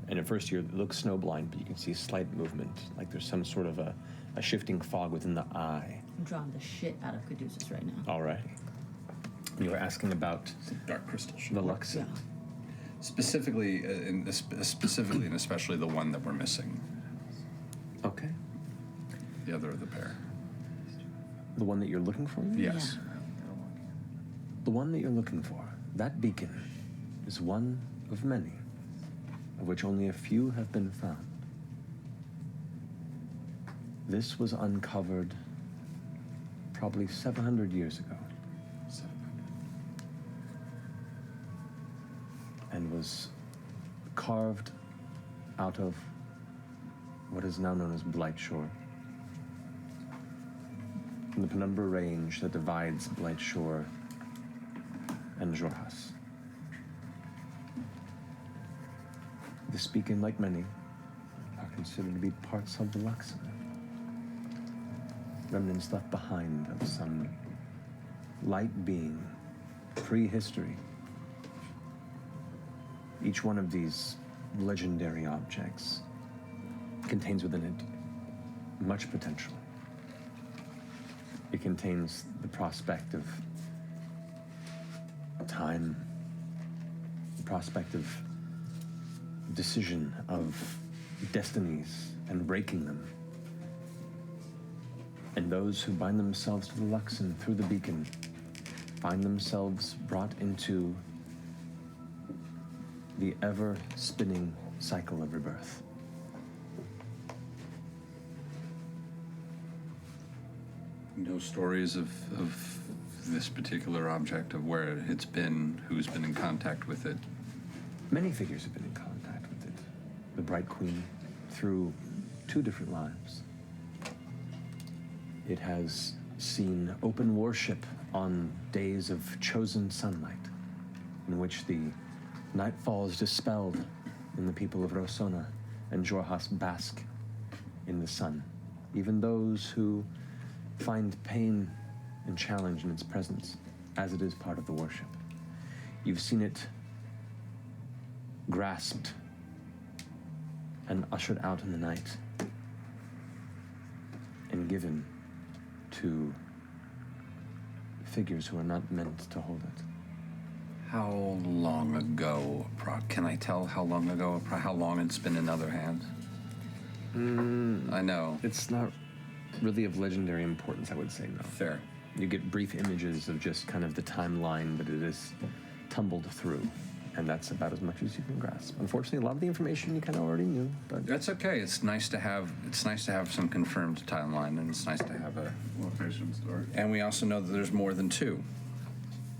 And at first you look snowblind, but you can see slight movement, like there's some sort of a shifting fog within the eye. I'm drawing the shit out of Caduceus right now. All right. You were asking about Dark crystal. the Luxon. Specifically, and especially the one that we're missing. Okay. The other of the pair. The one that you're looking for? Yes. The one that you're looking for, that beacon, is one of many, of which only a few have been found. This was uncovered probably 700 years ago. And was carved out of what is now known as Blightshore. From the penumbra range that divides Blightshore and Jourrael. This beacon, like many, are considered to be parts of the Luxon. Remnants left behind of some light being, prehistory. Each one of these legendary objects contains within it much potential. It contains the prospect of time, the prospect of decision of destinies and breaking them. And those who bind themselves to the Luxon through the beacon find themselves brought into the ever-spinning cycle of rebirth. No stories of this particular object, of where it's been, who's been in contact with it? Many figures have been in contact with it. The Bright Queen, through 2 different lives. It has seen open worship on days of chosen sunlight, in which the nightfall is dispelled and the people of Rosohna and Jorhas bask in the sun. Even those who find pain and challenge in its presence, as it is part of the worship. You've seen it grasped and ushered out in the night and given to figures who are not meant to hold it. How long ago, can I tell how long ago, how long it's been in other hands? I know. It's not really of legendary importance, I would say, no. Fair. You get brief images of just kind of the timeline that it is tumbled through, and that's about as much as you can grasp. Unfortunately, a lot of the information you kind of already knew, but that's okay. It's nice to have some confirmed timeline, and it's nice to have a location story. And we also know that there's more than 2.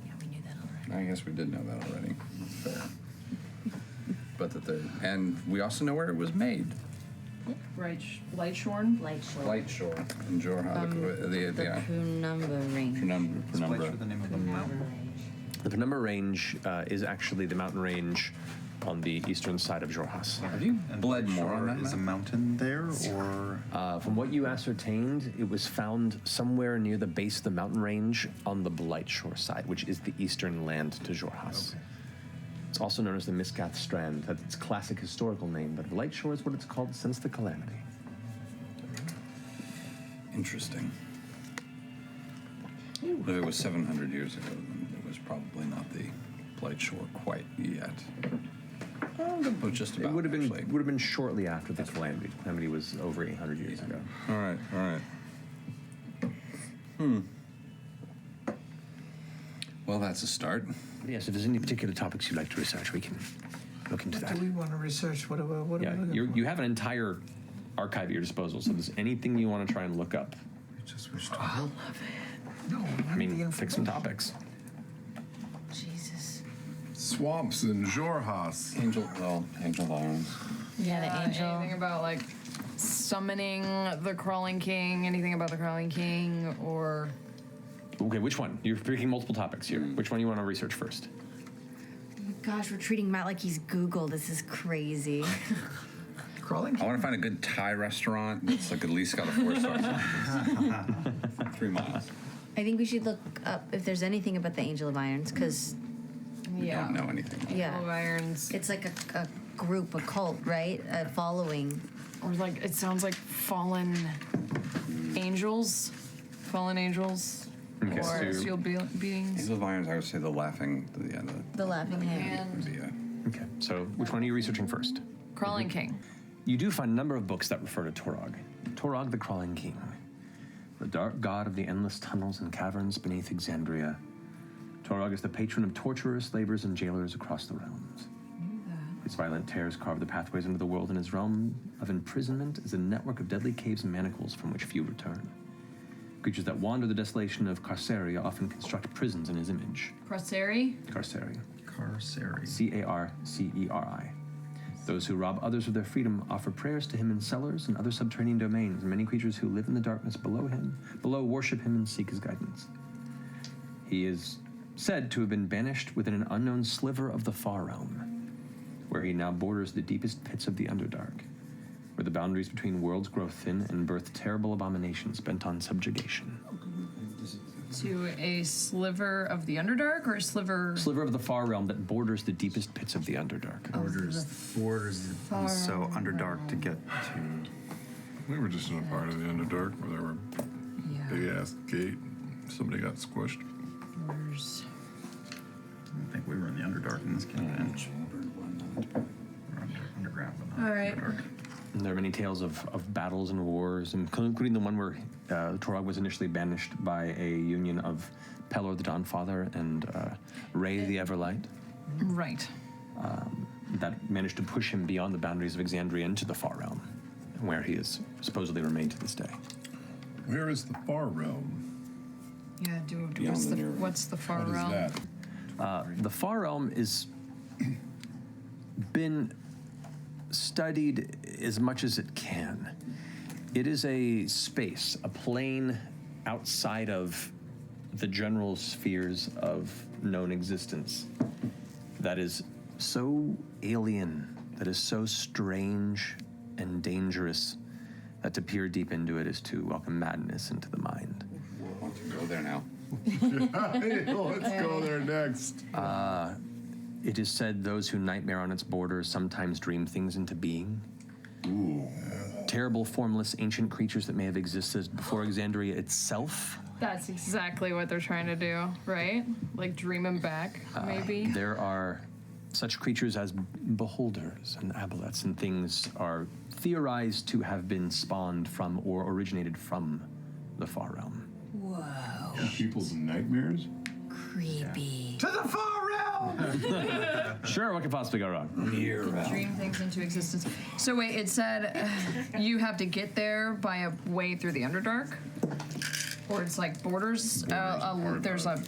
Yeah, we knew that already. I guess we did know that already. Fair. But and we also know where it was made. Right, Lightshorn? Lightshore in Jourrael. The Penumbra Range. Penumbra. The name of the mountain. the Penumbra Range is actually the mountain range on the eastern side of Jorhas. Have you bled more on that? Is a mountain there, or? From what you ascertained, it was found somewhere near the base of the mountain range on the Blightshore side, which is the eastern land to Jorhas. Okay. It's also known as the Miskath Strand. That's its classic historical name, but Blightshore is what it's called since the Calamity. Interesting. If it was 700 years ago, then it was probably not the Blightshore quite yet. But just about. It would have been shortly after the Calamity. The Calamity was over 800 years ago. All right. Well, that's a start. Yes, if there's any particular topics you'd like to research, we can look into that. Do we want to research? What are we looking for? You have an entire archive at your disposal, so if there's anything you want to try and look up. Just wish to I love it. No, I mean, pick some topics. Jesus. Swamps in Jorhas. Angel Irons. Yeah, the angel. Anything about like summoning the Crawling King? Anything about the Crawling King or? Okay, which one? You're picking multiple topics here. Which one you want to research first? Gosh, we're treating Matt like he's Google. This is crazy. Crawling? I want to find a good Thai restaurant that's like at least got a 4-star. 3 miles. I think we should look up if there's anything about the Angel of Irons, because We don't know anything. yeah, Angel of Irons. It's like a group, a cult, right? A following. Or like it sounds like fallen angels, Okay, or so sealed beings. Angel of Irons, I would say the laughing. The Laughing Hand. Okay, so which one are you researching first? Crawling King. You do find a number of books that refer to Torag. Torag the Crawling King, the dark god of the endless tunnels and caverns beneath Exandria. Torag is the patron of torturers, slavers, and jailers across the realms. His violent tears carve the pathways into the world, and his realm of imprisonment is a network of deadly caves and manacles from which few return. Creatures that wander the desolation of Carceria often construct prisons in his image. Carceri? Carceria. Carceri. Carceri. Those who rob others of their freedom offer prayers to him in cellars and other subterranean domains, and many creatures who live in the darkness below worship him and seek his guidance. He is said to have been banished within an unknown sliver of the Far Realm, where he now borders the deepest pits of the Underdark, where the boundaries between worlds grow thin and birth terrible abominations bent on subjugation. To a sliver of the Underdark, or a sliver? Sliver of the Far Realm that borders the deepest pits of the Underdark. Borders so Underdark to get to. We were just in a part of the Underdark where there were big ass gate. Somebody got squished. I don't think we were in the Underdark in this campaign. We're underground, but not All right. Underdark. And there are many tales of battles and wars, including the one where Torag was initially banished by a union of Pelor the Dawnfather and Ray the Everlight. Right. That managed to push him beyond the boundaries of Exandria into the Far Realm, where he has supposedly remained to this day. Where is the Far Realm? Yeah, dude. Beyond What's the far What is realm? that? The Far Realm is been studied as much as it can. It is a space, a plane outside of the general spheres of known existence that is so alien, that is so strange and dangerous that to peer deep into it is to welcome madness into the mind. I want to go there now. Let's go there next. It is said those who nightmare on its borders sometimes dream things into being. Ooh. Terrible, formless, ancient creatures that may have existed before Exandria itself. That's exactly what they're trying to do, right? Like dream him back, maybe. There are such creatures as beholders and aboleths and things are theorized to have been spawned from or originated from the Far Realm. Whoa. People's nightmares? Creepy. To the far realm! Sure, what could possibly go wrong? Dream things into existence. So wait, it said you have to get there by a way through the Underdark? Or it's like borders? There's a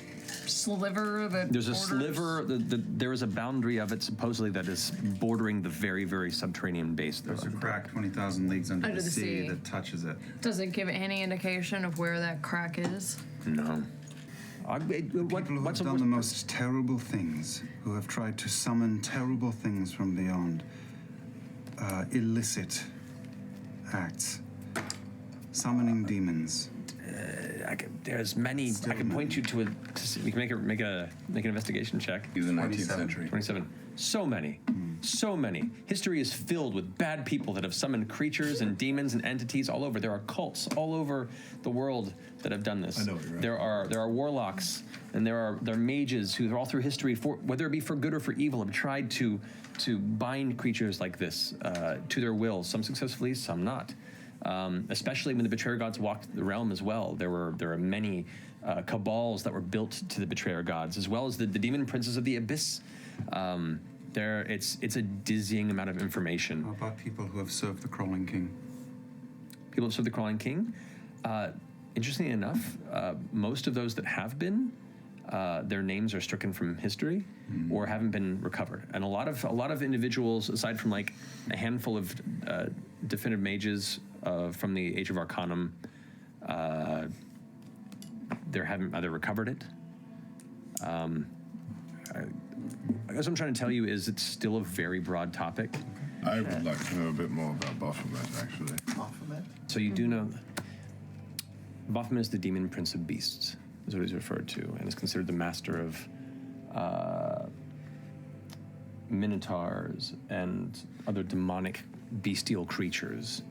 sliver that There's a borders? sliver, there is a boundary of it supposedly that is bordering the very, very subterranean base. There's a crack 20,000 leagues under the sea that touches it. Does it give any indication of where that crack is? No. People who have done the most terrible things, who have tried to summon terrible things from beyond, illicit acts, summoning demons. There's many. I can point you to a. We can make an investigation check. Use the 19th century. 27. So many. So many. History is filled with bad people that have summoned creatures and demons and entities all over. There are cults all over the world that have done this. I know, you're right. There are warlocks and there are mages who are all through history, for whether it be for good or for evil, have tried to bind creatures like this to their will. Some successfully, some not. Especially when the Betrayer Gods walked the realm as well. There are many cabals that were built to the Betrayer Gods, as well as the demon princes of the Abyss. It's a dizzying amount of information. How about people who have served the Crawling King? People have served the Crawling King. Interestingly enough, most of those that have been, their names are stricken from history or haven't been recovered. And a lot of individuals, aside from like a handful of definitive mages from the Age of Arcanum, they haven't either recovered it. I guess what I'm trying to tell you is it's still a very broad topic. I would like to know a bit more about Baphomet, actually. Baphomet? So you do know Baphomet is the demon prince of beasts, is what he's referred to, and is considered the master of minotaurs and other demonic bestial creatures.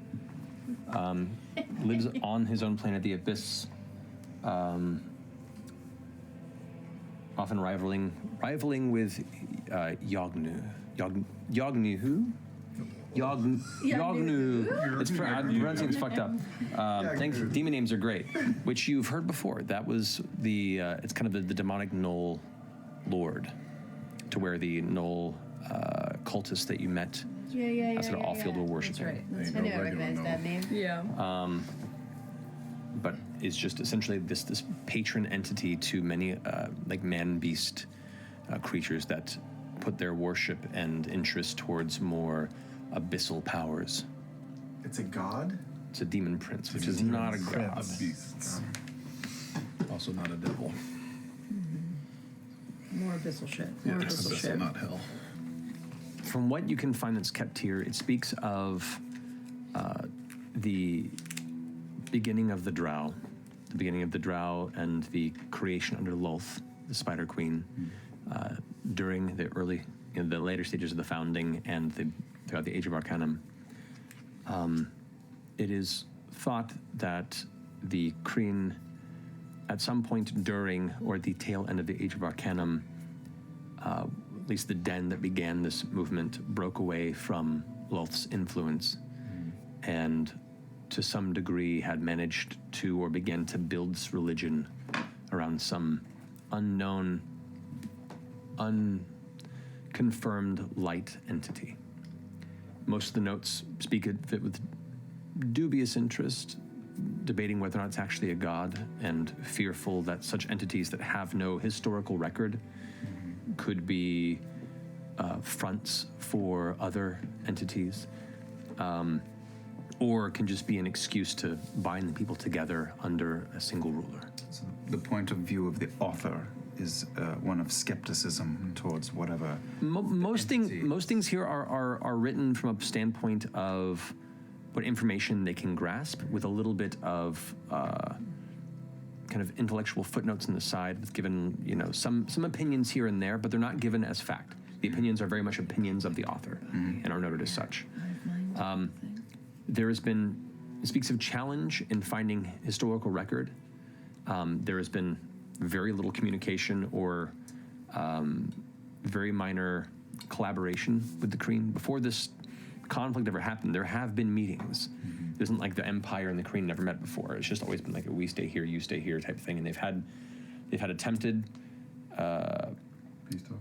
Lives on his own planet, the Abyss, often rivaling with Yeenoghu. Yeenoghu? Yeenoghu. I'm pronouncing it's fucked up. Thanks. Demon names are great, which you've heard before. That was it's kind of the demonic gnoll lord, to where the gnoll cultists that you met sort of all-field were worshipping. That's right. I knew I recognized that name. Yeah. But is just essentially this patron entity to many like man-beast creatures that put their worship and interest towards more abyssal powers. It's a god? It's a demon prince, which is not a god. Beasts. Also not a devil. More abyssal shit. Yeah, More it's abyssal abyssal, shit. not hell. From what you can find that's kept here, it speaks of the beginning of the Drow, and the creation under Lolth, the Spider Queen, during the early, the later stages of the founding and throughout the Age of Arcanum. It is thought that the Kryn, at some point during or at the tail end of the Age of Arcanum, at least the den that began this movement broke away from Lolth's influence and to some degree had managed to or began to build this religion around some unknown, unconfirmed light entity. Most of the notes speak of it with dubious interest, debating whether or not it's actually a god, and fearful that such entities that have no historical record could be fronts for other entities, or can just be an excuse to bind the people together under a single ruler. So the point of view of the author is one of skepticism towards whatever. Most things here are written from a standpoint of what information they can grasp, with a little bit of kind of intellectual footnotes on the side, with given some opinions here and there, but they're not given as fact. The opinions are very much opinions of the author and are noted as such. There has been, it speaks of challenge in finding historical record. There has been very little communication or very minor collaboration with the Kryn. Before this conflict ever happened, there have been meetings. It isn't like the Empire and the Kryn never met before. It's just always been like a we stay here, you stay here type thing. And they've had attempted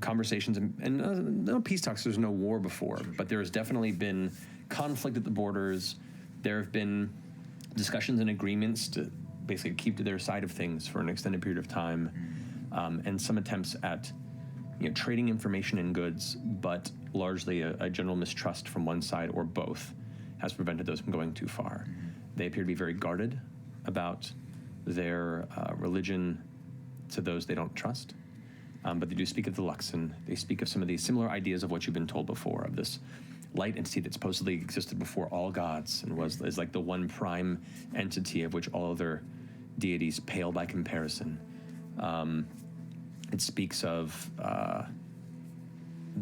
conversations and no peace talks. There's no war before, but there has definitely been conflict at the borders. There have been discussions and agreements to basically keep to their side of things for an extended period of time, and some attempts at trading information and goods, but largely a general mistrust from one side or both has prevented those from going too far. They appear to be very guarded about their religion to those they don't trust, but they do speak of the Luxon. They speak of some of these similar ideas of what you've been told before, of this light entity that supposedly existed before all gods and is like the one prime entity of which all other deities pale by comparison. It speaks of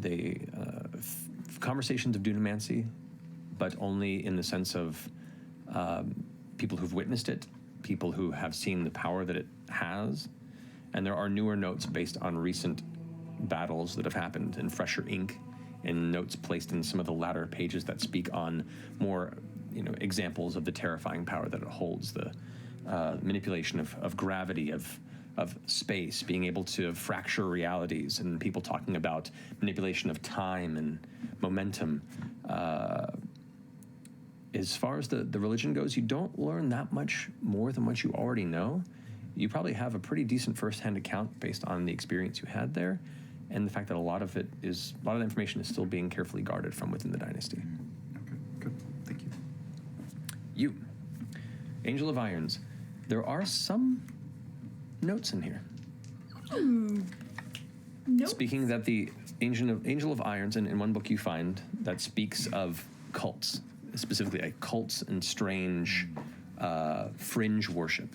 the conversations of Dunamancy, but only in the sense of people who've witnessed it, people who have seen the power that it has. And there are newer notes based on recent battles that have happened in fresher ink, and notes placed in some of the latter pages that speak on more examples of the terrifying power that it holds, the manipulation of gravity, of space, being able to fracture realities, and people talking about manipulation of time and momentum. As far as the religion goes, you don't learn that much more than what you already know. You probably have a pretty decent first-hand account based on the experience you had there, and the fact that a lot of the information is still being carefully guarded from within the dynasty. Okay, good. Thank you. You, Angel of Irons. There are some notes in here. Nope. Speaking that the Angel of Irons, and in one book you find that speaks of cults, specifically like cults and strange fringe worship.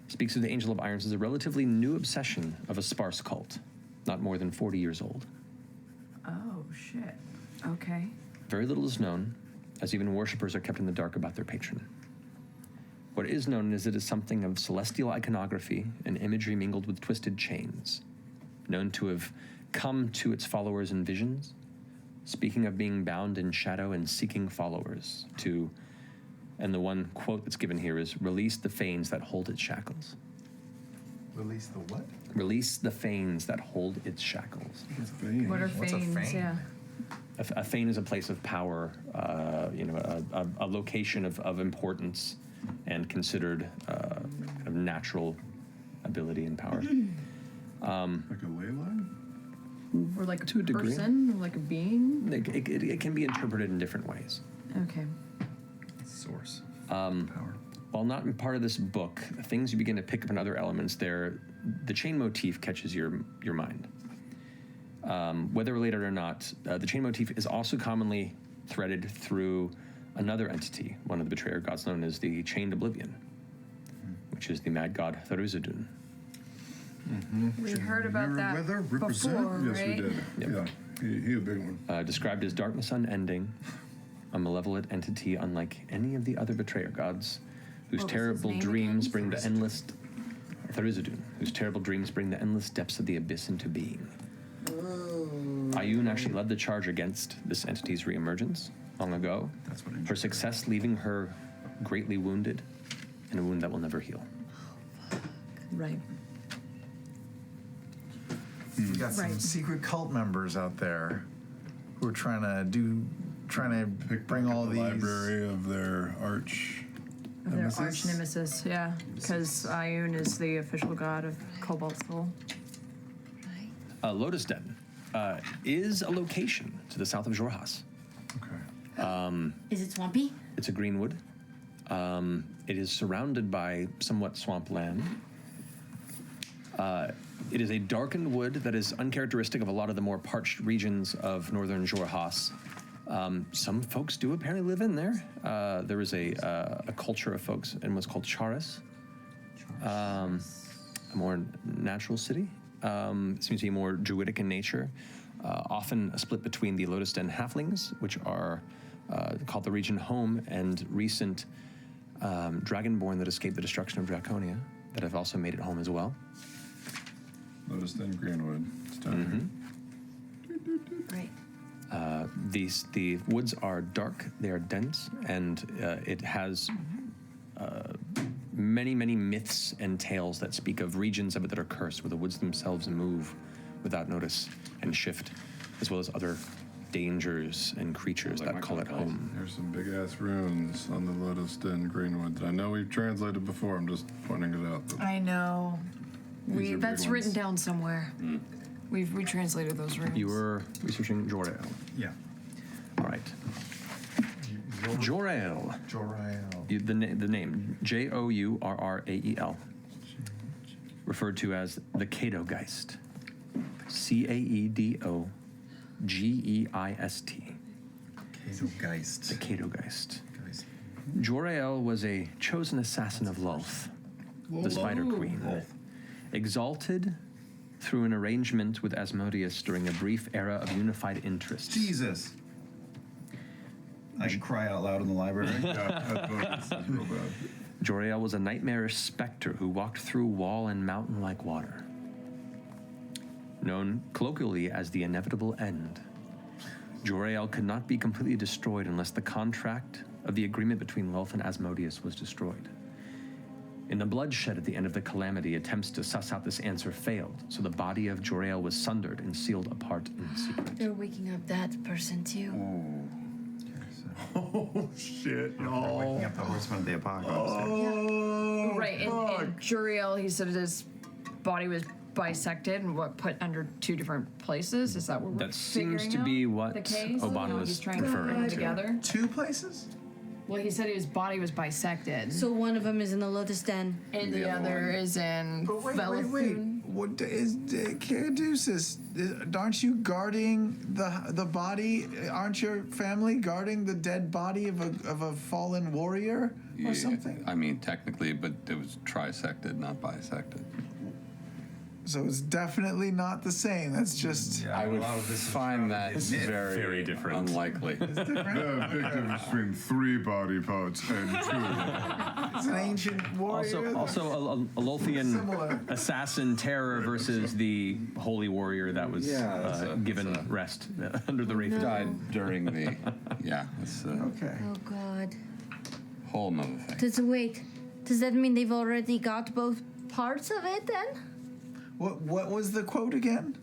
Speaks of the Angel of Irons as a relatively new obsession of a sparse cult, not more than 40 years old. Oh, shit. Okay. Very little is known, as even worshippers are kept in the dark about their patron. What is known is it is something of celestial iconography and imagery mingled with twisted chains, known to have come to its followers in visions, speaking of being bound in shadow and seeking followers to, and the one quote that's given here is, release the fanes that hold its shackles. Release the what? Release the fanes that hold its shackles. What are What's a fanes? fane? Yeah. A fane is a place of power, a location of importance and considered kind of natural ability and power. Like a ley line? Or like a To a degree. person, or like a being? It can be interpreted in different ways. Okay. Source. Power. While not part of this book, things you begin to pick up in other elements there, the chain motif catches your mind. Whether related or not, the chain motif is also commonly threaded through another entity, one of the betrayer gods known as the Chained Oblivion, which is the mad god Tharizdun. We heard about that Weather, represent? before, Yes, right? we did. Yep. Yeah, he a big one. Described as darkness unending, a malevolent entity unlike any of the other betrayer gods, whose What was terrible his name dreams again? bring the endless Tharizdun, whose terrible dreams bring the endless depths of the abyss into being. Ayun actually led the charge against this entity's reemergence long ago. That's what her success leaving her greatly wounded, and a wound that will never heal. Right. We got some Right. secret cult members out there who are trying to bring all the these. library of their arch Of their arch nemesis, yeah. Because Ioun is the official god of Cobalt Soul. Lotus Den is a location to the south of Xhorhas. Is it swampy? It's a greenwood. It is surrounded by somewhat swampland. It is a darkened wood that is uncharacteristic of a lot of the more parched regions of northern Xhorhas. Some folks do apparently live in there. There is a culture of folks in what's called Charis, a more natural city. It seems to be more druidic in nature, often a split between the Lotus Den halflings, which are called the region home, and recent dragonborn that escaped the destruction of Draconia that have also made it home as well. Lotus Den Greenwood. It's down Right. The woods are dark, they are dense, and it has many, many myths and tales that speak of regions of it that are cursed, where the woods themselves move without notice and shift, as well as other dangers and creatures that call it home. There's some big ass runes on the Lotus Den Greenwood that I know we've translated before. I'm just pointing it out. I know. These are That's big written ones. down somewhere. We've retranslated those runes. You were researching Jourrael. Yeah. All right. Jourrael. The name, Jourrael, referred to as the Caedogeist. Caedogeist. Caedogeist. The Caedogeist. Jourrael was a chosen assassin of Lolth, the Spider Queen. Exalted through an arrangement with Asmodeus during a brief era of unified interest. Jesus. I can cry out loud in the library. Jourrael was a nightmarish specter who walked through wall and mountain like water. Known colloquially as the inevitable end, Jourrael could not be completely destroyed unless the contract of the agreement between Lolth and Asmodeus was destroyed. In the bloodshed at the end of the calamity, attempts to suss out this answer failed, so the body of Jourrael was sundered and sealed apart in secret. They're waking up that person too. Oh shit, y'all. Waking up the horseman of the apocalypse. Right, and Jourrael, he said his body was bisected and put under two different places. Is that what we're That seems figuring to out? be what The case? Obann No, was he's trying referring to put them to. together. Two places? Well, he said his body was bisected. So one of them is in the Lotus Den. And the other is in But wait. Veluthil. What is Caedogeist? Aren't you guarding the body? Aren't your family guarding the dead body of a fallen warrior or something? I mean, technically, but it was trisected, not bisected. So it's definitely not the same. That's just. I would find that very different. Unlikely. Yeah, big difference between 3 body parts and 2. It's an ancient warrior. Also a Lolthian assassin terror versus the holy warrior that was given rest under the Wraith. Died during the. Yeah. It's okay. Oh God. Whole nother thing. Does that mean they've already got both parts of it then? What was the quote again?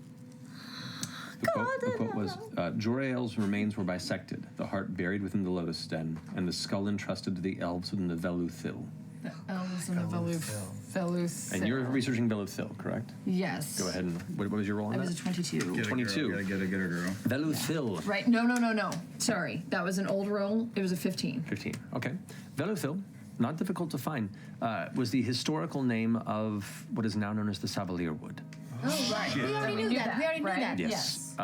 The quote was, Jourrael's remains were bisected, the heart buried within the Lotus Den, and the skull entrusted to the elves within the Veluthil. The elves and the Veluthil. And you're researching Veluthil, correct? Yes. Go ahead and, what was your role on I that? was a 22. 22. Get a girl. Veluthil. Right, no. Sorry, that was an old roll. It was a 15. 15, okay. Veluthil, not difficult to find, was the historical name of what is now known as the Savalirwood. Oh, right. We already knew that. We already knew that. Yes.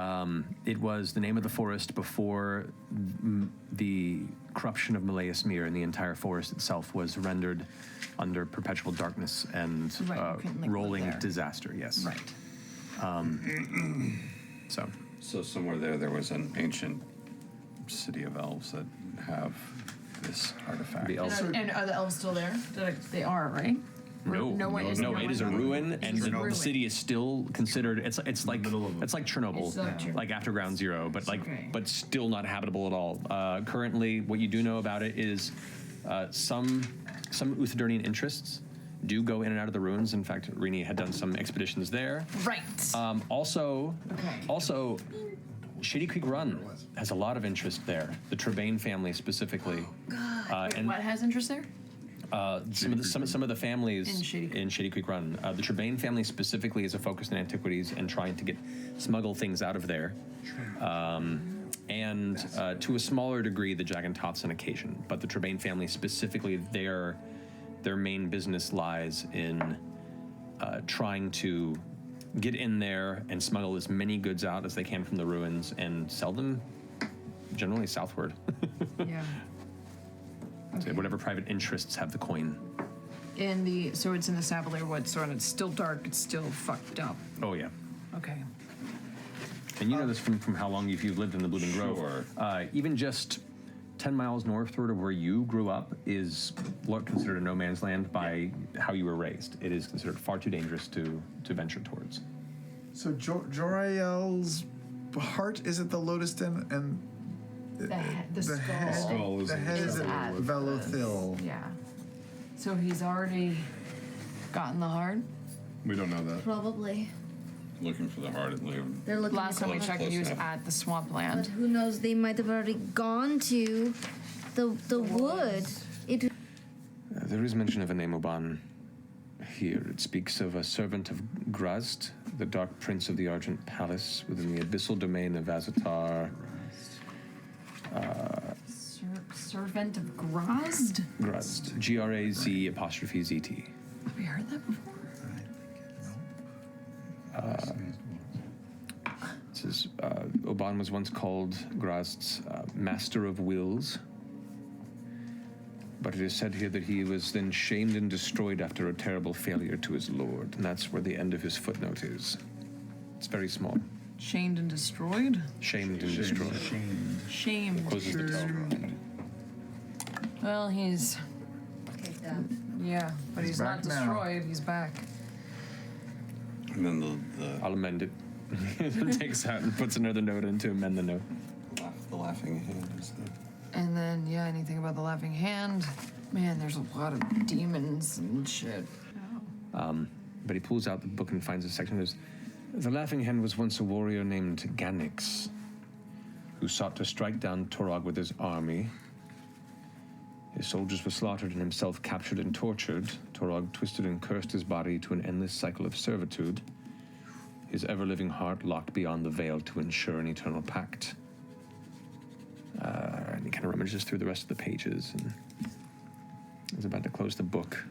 It was the name of the forest before the corruption of Malleus Mir, and the entire forest itself was rendered under perpetual darkness and rolling disaster, yes. Right. So somewhere there was an ancient city of elves that have this artifact. The elves And are the elves still there? They are, right? No, it is a ruin, and the city is still considered. It's like Chernobyl, like after Ground Zero, but still not habitable at all. Currently, what you do know about it is some Uthodurnian interests do go in and out of the ruins. In fact, Rini had done some expeditions there. Right. Also, Shady Creek Run has a lot of interest there. The Trebane family specifically. Wait, what has interest there? Some of the families In Shady Creek Run. The Trebayne family specifically is a focus on antiquities and trying to smuggle things out of there. And to a smaller degree, the Jagantots on occasion. But the Trebayne family specifically, their main business lies in trying to get in there and smuggle as many goods out as they can from the ruins and sell them generally southward. Yeah. So whatever private interests have the coin. So it's in the Savalirwood, so and it's still dark, it's still fucked up. Oh, yeah. Okay. And you know this from how long you've lived in the Blooming Grove. Even just 10 miles northward of where you grew up is considered a no man's land by how you were raised. It is considered far too dangerous to venture towards. So Jourrael's heart is at the Lotus Den, and The skull the head is at Veluthil. Yeah. So he's already gotten the heart? We don't know that. Probably. Looking for the heart at Liam. They're looking Last for time we the checked, heart. he was at the swampland. But who knows? They might have already gone to the wood. There is mention of a name Obann here. It speaks of a servant of Graz'zt, the Dark Prince of the Argent Palace, within the abyssal domain of Azatar. Servant of Graz'zt? Graz'zt. Graz'zt. Have we heard that before? It says Obann was once called Graz'zt's Master of Wills, but it is said here that he was then shamed and destroyed after a terrible failure to his lord, and that's where the end of his footnote is. It's very small. Shamed and destroyed? Shamed and destroyed. Shamed. Closes the top. Well, he's... Yeah, but he's not back now. destroyed. He's back. And then I'll amend it. Takes out and puts another note in to amend the note. the laughing hand is the... And then, yeah, anything about the Laughing Hand? Man, there's a lot of demons and shit. But he pulls out the book and finds a section that says, the Laughing Hand was once a warrior named Ganix, who sought to strike down Torag with his army. His soldiers were slaughtered and himself captured and tortured. Torag twisted and cursed his body to an endless cycle of servitude. His ever-living heart locked beyond the veil to ensure an eternal pact. And he kind of rummages through the rest of the pages and is about to close the book.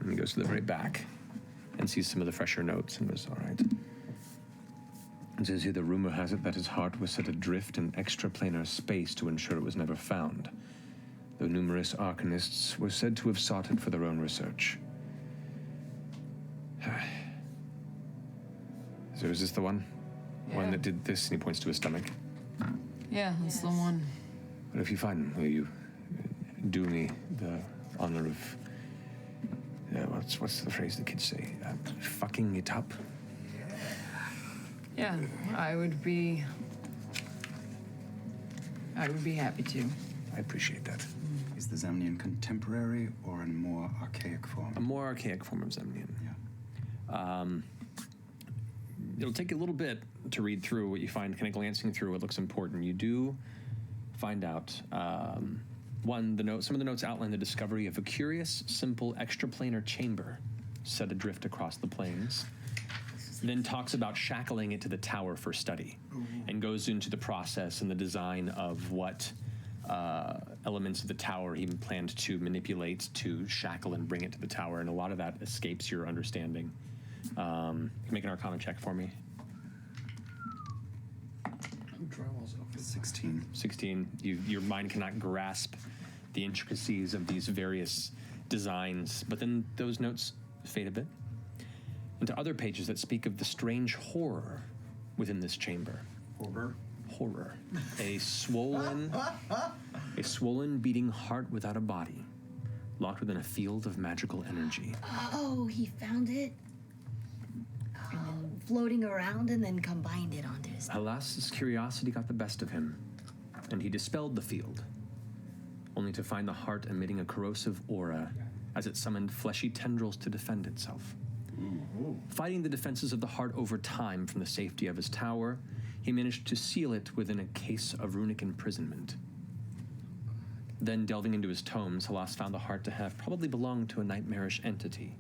And he goes to the very back and sees some of the fresher notes and goes, all right. It says here, the rumor has it that his heart was set adrift in extraplanar space to ensure it was never found, though numerous arcanists were said to have sought it for their own research. So is this the one? Yeah. One that did this? And he points to his stomach. Yeah, that's the one. But if you find him, will you do me the honor of... what's the phrase the kids say? Fucking it up? Yeah, I would be happy to. I appreciate that. Is the Zemnian contemporary or in more archaic form? A more archaic form of Zemnian. Yeah. It'll take you a little bit to read through what you find, kind of glancing through what looks important. You do find out, some of the notes outline the discovery of a curious, simple, extraplanar chamber set adrift across the plains. Then talks about shackling it to the tower for study, and goes into the process and the design of what elements of the tower he planned to manipulate to shackle and bring it to the tower, and a lot of that escapes your understanding. Make an Arcana check for me. 16. 16. Your mind cannot grasp the intricacies of these various designs, but then those notes fade a bit into other pages that speak of the strange horror within this chamber. Horror. A swollen beating heart without a body, locked within a field of magical energy. Oh, he found it. And then floating around and then combined it onto his... Alas, his curiosity got the best of him, and he dispelled the field, only to find the heart emitting a corrosive aura as it summoned fleshy tendrils to defend itself. Fighting the defenses of the heart over time from the safety of his tower, he managed to seal it within a case of runic imprisonment. Then, delving into his tomes, Halas found the heart to have probably belonged to a nightmarish entity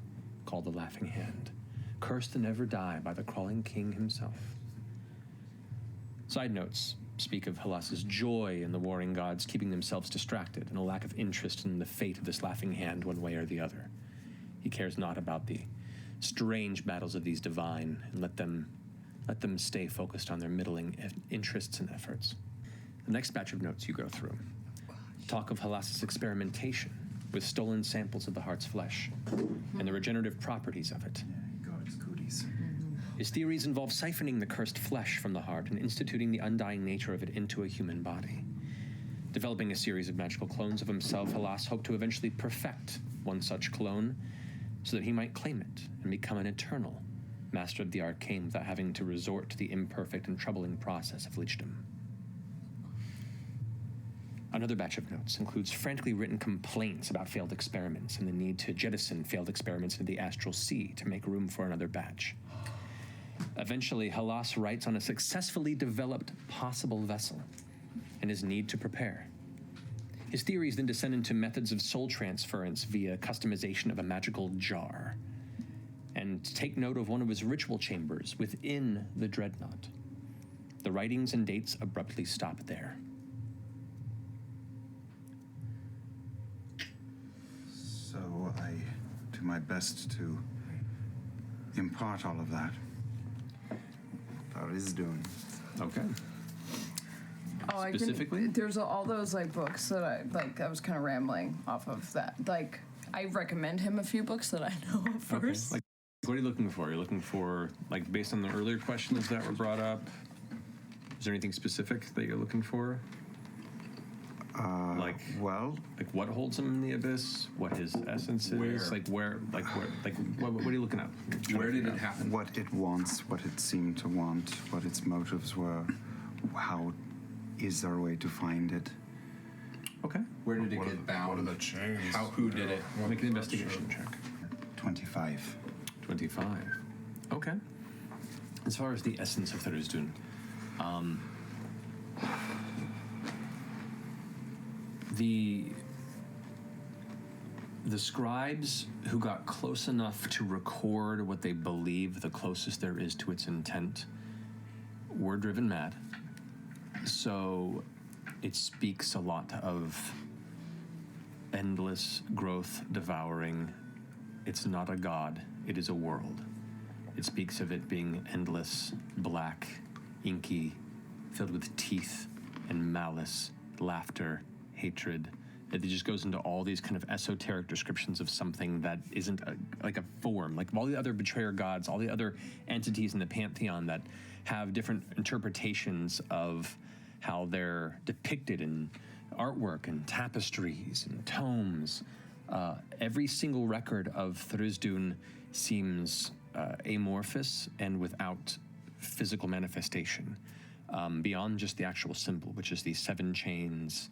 called the Laughing Hand, cursed to never die by the crawling king himself. Side notes speak of Halas's joy in the warring gods keeping themselves distracted and a lack of interest in the fate of this Laughing Hand one way or the other. He cares not about the strange battles of these divine and let them stay focused on their middling interests and efforts. The next batch of notes you go through talk of Halas's experimentation with stolen samples of the heart's flesh and the regenerative properties of it. God's goodies. His theories involve siphoning the cursed flesh from the heart and instituting the undying nature of it into a human body. Developing a series of magical clones of himself, Halas hoped to eventually perfect one such clone so that he might claim it and become an eternal master of the arcane without having to resort to the imperfect and troubling process of lichdom. Another batch of notes includes frantically written complaints about failed experiments and the need to jettison failed experiments into the astral sea to make room for another batch. Eventually, Halas writes on a successfully developed possible vessel and his need to prepare. His theories then descend into methods of soul transference via customization of a magical jar, and take note of one of his ritual chambers within the Dreadnought. The writings and dates abruptly stop there. So I do my best to impart all of that. Tharizdun. Okay. Oh, Specifically? There's all those like books that I was kind of rambling off of that. Like, I recommend him a few books that I know of first. Okay. Like, what are you looking for? You're looking for, like, based on the earlier questions that were brought up, is there anything specific that you're looking for? Like what holds him in the abyss? What his essence is? What are you looking at? Where did it happen? What it wants, what it seemed to want, what its motives were, how is there a way to find it? Okay. Where did it get bound? What are the chains? Who did it? Make an investigation check. 25. 25. Okay. As far as the essence of Tharizdun, the scribes who got close enough to record what they believe the closest there is to its intent were driven mad. So it speaks a lot of endless growth devouring. It's not a god, it is a world. It speaks of it being endless, black, inky, filled with teeth and malice, laughter, hatred. It just goes into all these kind of esoteric descriptions of something that isn't like a form. Like all the other betrayer gods, all the other entities in the pantheon that have different interpretations of how they're depicted in artwork and tapestries and tomes. Every single record of Tharizdun seems amorphous and without physical manifestation, beyond just the actual symbol, which is the 7 chains,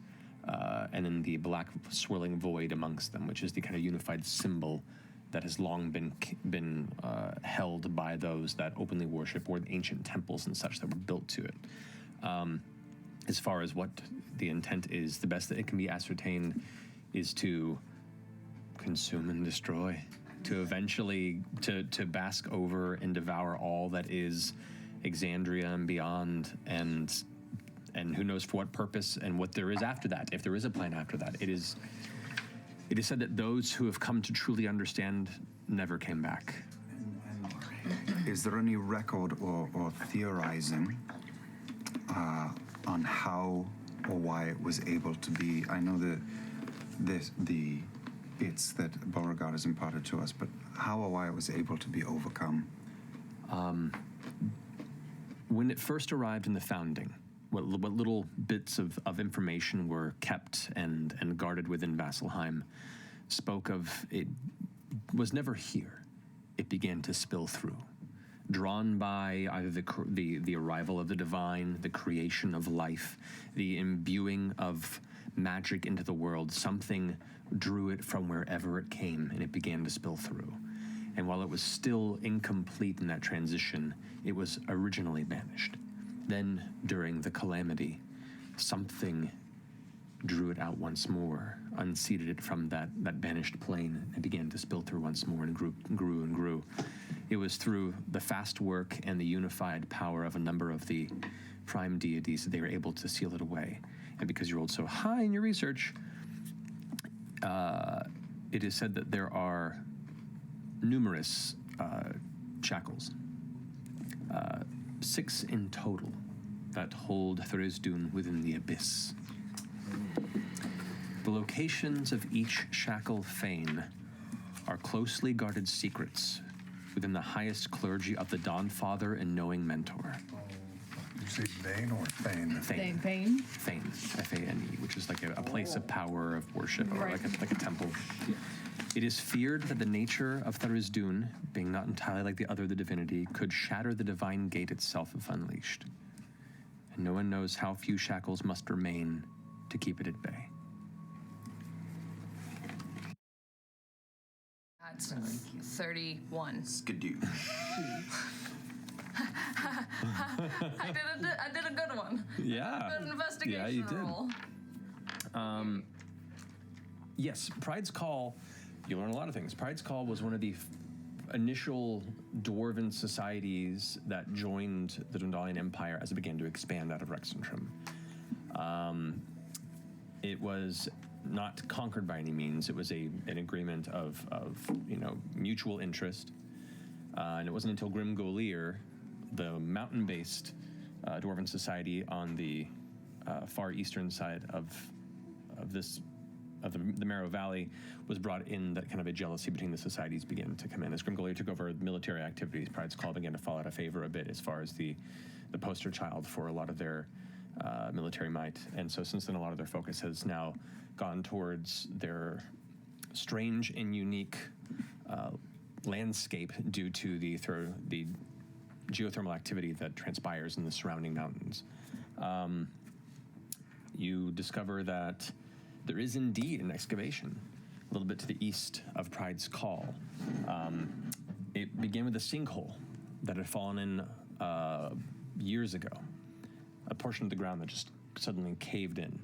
and then the black swirling void amongst them, which is the kind of unified symbol that has long been held by those that openly worship, or the ancient temples and such that were built to it. As far as what the intent is, the best that it can be ascertained is to consume and destroy, to eventually to bask over and devour all that is Exandria and beyond, and who knows for what purpose and what there is after that, if there is a plan after that. It is said that those who have come to truly understand never came back. Is there any record or theorizing on how or why it was able to be? I know the bits that Beauregard has imparted to us, but how or why it was able to be overcome? When it first arrived in the founding, what little bits of information were kept and guarded within Vasselheim spoke of it was never here. It began to spill through, drawn by either the arrival of the divine, the creation of life, the imbuing of magic into the world. Something drew it from wherever it came, and it began to spill through. And while it was still incomplete in that transition, it was originally banished. Then, during the calamity, something drew it out once more, unseated it from that banished plane, and began to spill through once more and grew and grew. It was through the fast work and the unified power of a number of the prime deities that they were able to seal it away. And because you rolled so high in your research, it is said that there are numerous shackles, 6 in total, that hold Tharizdun within the abyss. The locations of each shackle fane are closely guarded secrets within the highest clergy of the Dawnfather and Knowing Mentor. You say Fane or Fane? Fane. Fane, F-A-N-E, which is like a place of power, of worship, or like a temple. It is feared that the nature of Tharizdun, being not entirely like the other the divinity, could shatter the divine gate itself if unleashed. And no one knows how few shackles must remain to keep it at bay. That's 31. Skidoo. I did a good one. Yeah. Good investigation Yeah, you did. roll. Yes, Pride's Call, you learn a lot of things. Pride's Call was one of the initial dwarven societies that joined the Dwendalian Empire as it began to expand out of Rexentrum. It was not conquered by any means. It was an agreement of mutual interest. And it wasn't until Grim Golir, the mountain-based dwarven society on the far eastern side of the Marrow Valley, was brought in, that kind of a jealousy between the societies began to come in. As Grim Golir took over military activities, Pride's Call began to fall out of favor a bit as far as the poster child for a lot of their military might. And so since then, a lot of their focus has now gone towards their strange and unique landscape due to the geothermal activity that transpires in the surrounding mountains. You discover that there is indeed an excavation a little bit to the east of Pride's Call. It began with a sinkhole that had fallen in years ago, a portion of the ground that just suddenly caved in.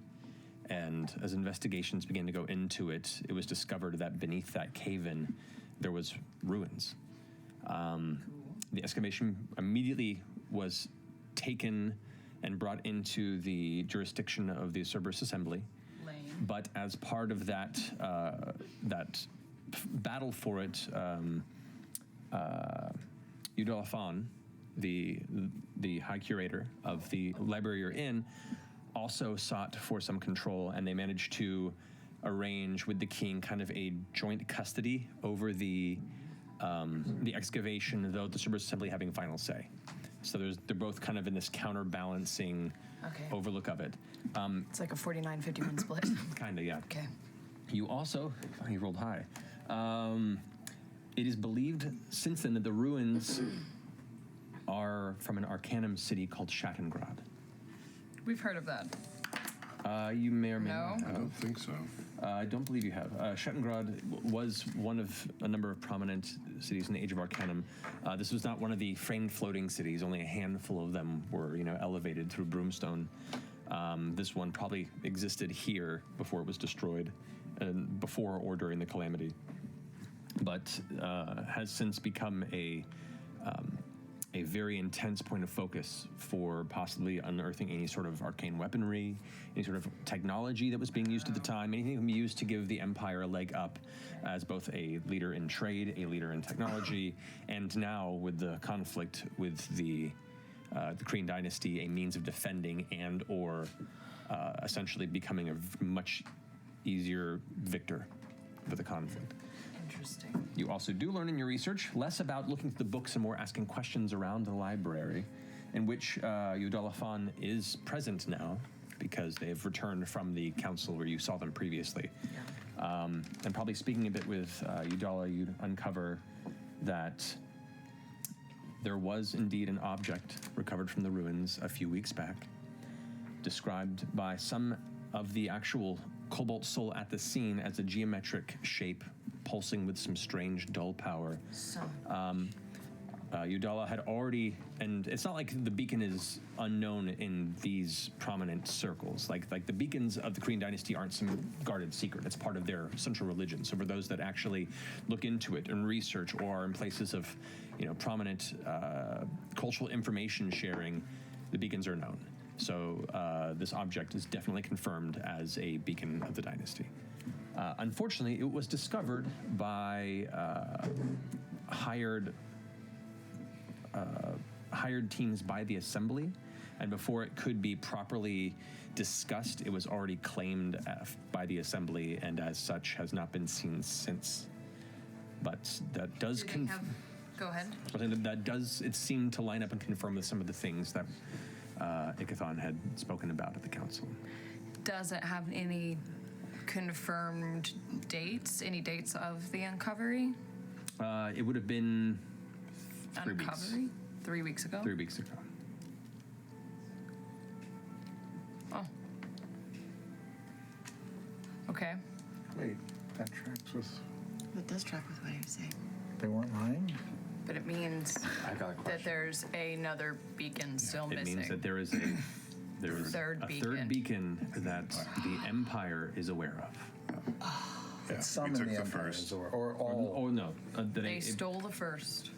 And as investigations began to go into it, it was discovered that beneath that cave-in, there was ruins. The excavation immediately was taken and brought into the jurisdiction of the Cerberus Assembly. But as part of that battle for it, Udalafan, the High Curator of the library you're in, also sought for some control, and they managed to arrange with the king kind of a joint custody over the excavation, though the Cerberus Assembly having final say. So they're both kind of in this counterbalancing overlook of it. It's like a 49-51 split. Kind of, yeah. Okay. You also, you rolled high. It is believed since then that the ruins are from an Arcanum city called Shattengrad. We've heard of that. You may or may No? not have. I don't think so. I don't believe you have. Shattengrad was one of a number of prominent cities in the Age of Arcanum. This was not one of the framed floating cities. Only a handful of them were, elevated through Broomstone. This one probably existed here before it was destroyed, and before or during the Calamity, but has since become a very intense point of focus for possibly unearthing any sort of arcane weaponry, any sort of technology that was being used at the time, anything that can be used to give the Empire a leg up as both a leader in trade, a leader in technology, and now with the conflict with the Kryn Dynasty, a means of defending and or essentially becoming a much easier victor for the conflict. Interesting. You also do learn in your research less about looking through the books and more asking questions around the library, in which Udalafan is present now because they have returned from the council where you saw them previously. And probably speaking a bit with Udala, you'd uncover that there was indeed an object recovered from the ruins a few weeks back, described by some of the actual Cobalt Soul at the scene as a geometric shape pulsing with some strange dull power. Udala had already, and it's not like the beacon is unknown in these prominent circles. Like the beacons of the Kryn Dynasty aren't some guarded secret. It's part of their central religion. So for those that actually look into it and research, or are in places of, prominent cultural information sharing, the beacons are known. So this object is definitely confirmed as a beacon of the dynasty. Unfortunately, it was discovered by hired teams by the Assembly, and before it could be properly discussed, it was already claimed by the Assembly, and as such has not been seen since. But that does Go ahead. that does, it seemed to line up and confirm with some of the things that Ikathon had spoken about at the council. Does it have any confirmed dates? Any dates of the uncovery? It would have been 3 weeks. Uncovery? 3 weeks ago? 3 weeks ago. Oh. Okay. Wait, that tracks with... That does track with what he was saying. They weren't lying? But it means that there's another beacon still missing. It means that there is a third beacon that the Empire is aware of. Yeah, some in the Empire or all. Oh no, they stole the first.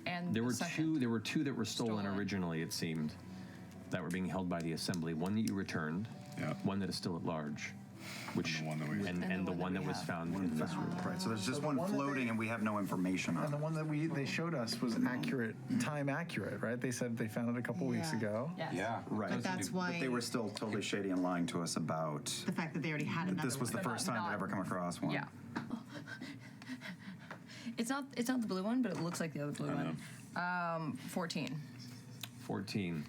And there were second. There were two that were stolen originally. It seemed that were being held by the Assembly. One that you returned. One that is still at large. Which and the one that was found in this room. Right. So there's just one floating, and we have no information on. And the one that they showed us was accurate, time accurate, right? They said they found it a couple weeks ago. Yes. Yeah, right. But that's why But they were still totally shady and lying to us about the fact that they already had another. This was the first time I'd ever come across one. Yeah. It's not the blue one, but it looks like the other blue one. 14. 14.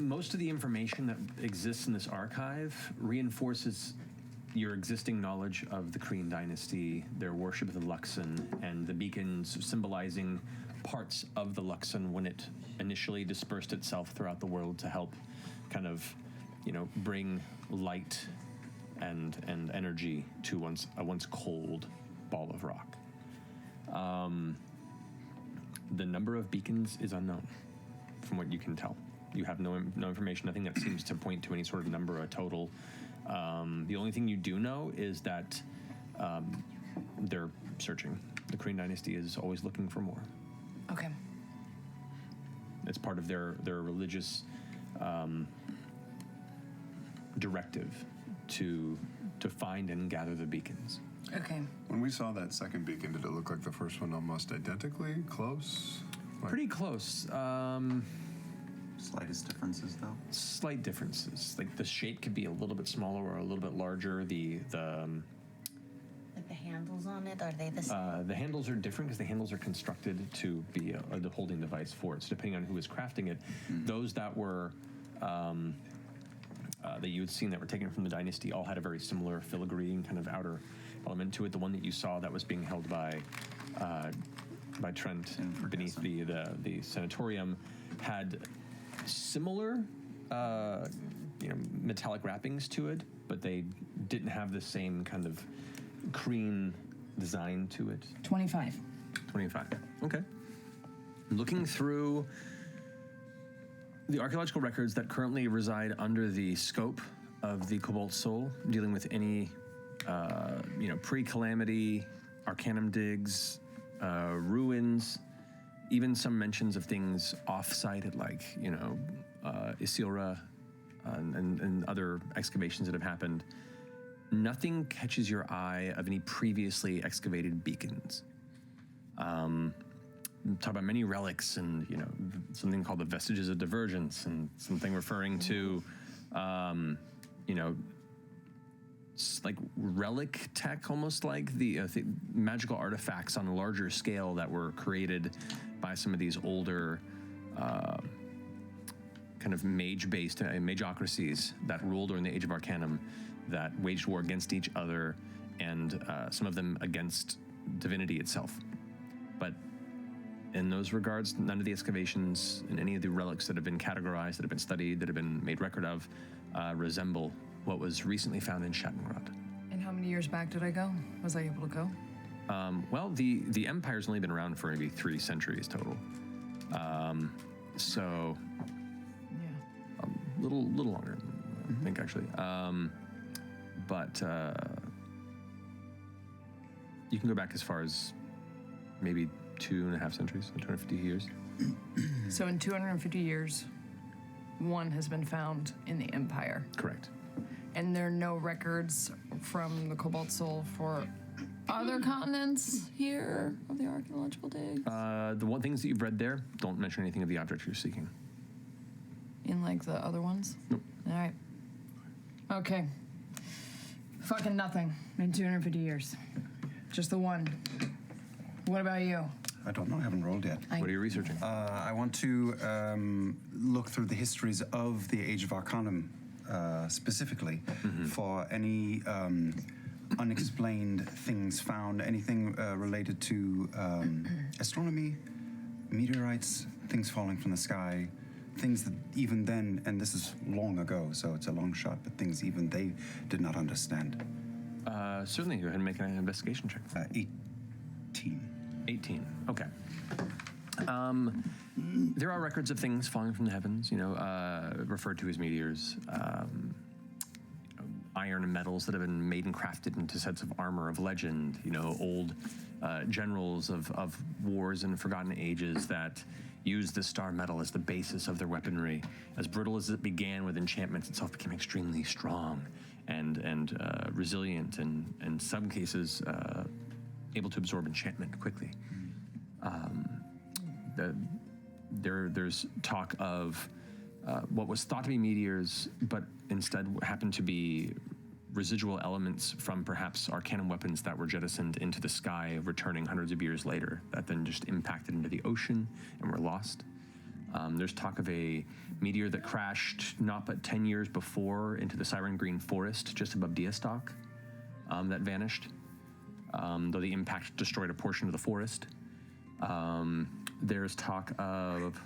Most of the information that exists in this archive reinforces your existing knowledge of the Kryn Dynasty, their worship of the Luxon, and the beacons symbolizing parts of the Luxon when it initially dispersed itself throughout the world to help kind of, bring light and energy to a once cold ball of rock. The number of beacons is unknown, from what you can tell. You have no information, nothing that seems to point to any sort of number or total. The only thing you do know is that they're searching. The Kryn Dynasty is always looking for more. Okay. It's part of their religious directive to find and gather the beacons. Okay. When we saw that second beacon, did it look like the first one almost identically close? Pretty close. Slightest differences, though? Slight differences. Like the shape could be a little bit smaller or a little bit larger. Like the handles on it, are they the same? The handles are different because the handles are constructed to be a holding device for it. So depending on who is crafting it, those that were that you had seen that were taken from the Dynasty all had a very similar filigree and kind of outer element to it. The one that you saw that was being held by Trent beneath the sanatorium had similar metallic wrappings to it, but they didn't have the same kind of Kryn design to it. 25. 25. Okay. Looking through the archaeological records that currently reside under the scope of the Cobalt Soul, dealing with any pre-calamity, Arcanum digs, ruins, even some mentions of things off-site, like, Isilra and other excavations that have happened. Nothing catches your eye of any previously excavated beacons. Talk about many relics and, something called the Vestiges of Divergence and something referring to, like relic tech, almost like the magical artifacts on a larger scale that were created by some of these older kind of mage-based mageocracies that ruled during the Age of Arcanum, that waged war against each other and some of them against divinity itself. But in those regards, none of the excavations and any of the relics that have been categorized, that have been studied, that have been made record of, resemble what was recently found in Shattenrod. And how many years back did I go? Was I able to go? Well, the Empire's only been around for maybe 3 centuries total. So, a little longer, I think, actually. But you can go back as far as maybe 2.5 centuries, 250 years. So in 250 years, one has been found in the Empire. Correct. And there are no records from the Cobalt Soul for other continents here of the archaeological digs? The one things that you've read there, don't mention anything of the object you're seeking. In like the other ones? Nope. All right. Okay. Fucking nothing in 250 years. Just the one. What about you? I don't know. I haven't rolled yet. What are you researching? I want to look through the histories of the Age of Arcanum specifically for any unexplained things found, anything related to astronomy, meteorites, things falling from the sky, things that even then, and this is long ago, so it's a long shot, but things even they did not understand. Certainly, go ahead and make an investigation check. 18. 18, okay. There are records of things falling from the heavens, referred to as meteors. Iron and metals that have been made and crafted into sets of armor of legend, old generals of wars and forgotten ages that used the star metal as the basis of their weaponry. As brutal as it began with enchantments, itself became extremely strong and resilient, and in some cases able to absorb enchantment quickly. There's talk of what was thought to be meteors, but instead happened to be residual elements from perhaps Arcanum weapons that were jettisoned into the sky, returning hundreds of years later, that then just impacted into the ocean and were lost. There's talk of a meteor that crashed not but 10 years before into the Siren Green Forest just above Diastock that vanished, though the impact destroyed a portion of the forest. There's talk of...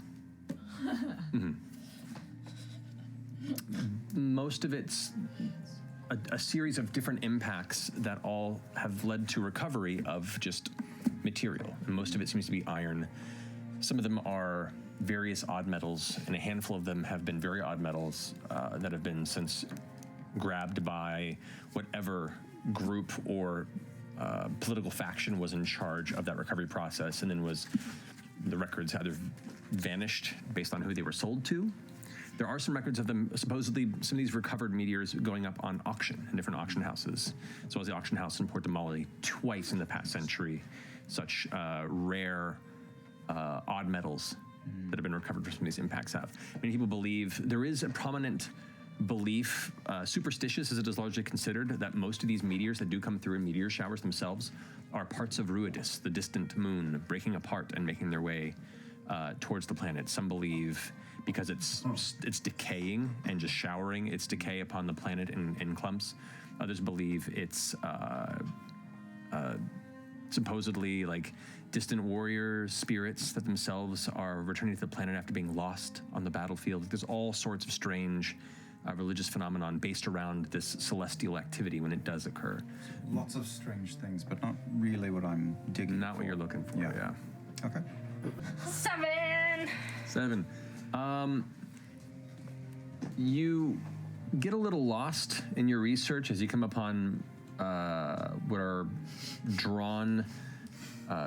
Most of it's a series of different impacts that all have led to recovery of just material. And most of it seems to be iron. Some of them are various odd metals, and a handful of them have been very odd metals that have been since grabbed by whatever group or political faction was in charge of that recovery process, and then the records either vanished based on who they were sold to. There are some records of them, supposedly some of these recovered meteors going up on auction in different auction houses. So as the auction house in Port de Mali twice in the past century, such rare odd metals that have been recovered from some of these impacts have. Many people believe, there is a prominent belief, superstitious as it is largely considered, that most of these meteors that do come through in meteor showers themselves are parts of Ruidus, the distant moon, breaking apart and making their way towards the planet. Some believe because it's decaying and just showering its decay upon the planet in clumps. Others believe it's supposedly like distant warrior spirits that themselves are returning to the planet after being lost on the battlefield. There's all sorts of strange religious phenomenon based around this celestial activity when it does occur. Lots of strange things, but not really what I'm digging Not what you're looking for, yeah. Okay. 7. You get a little lost in your research as you come upon what are drawn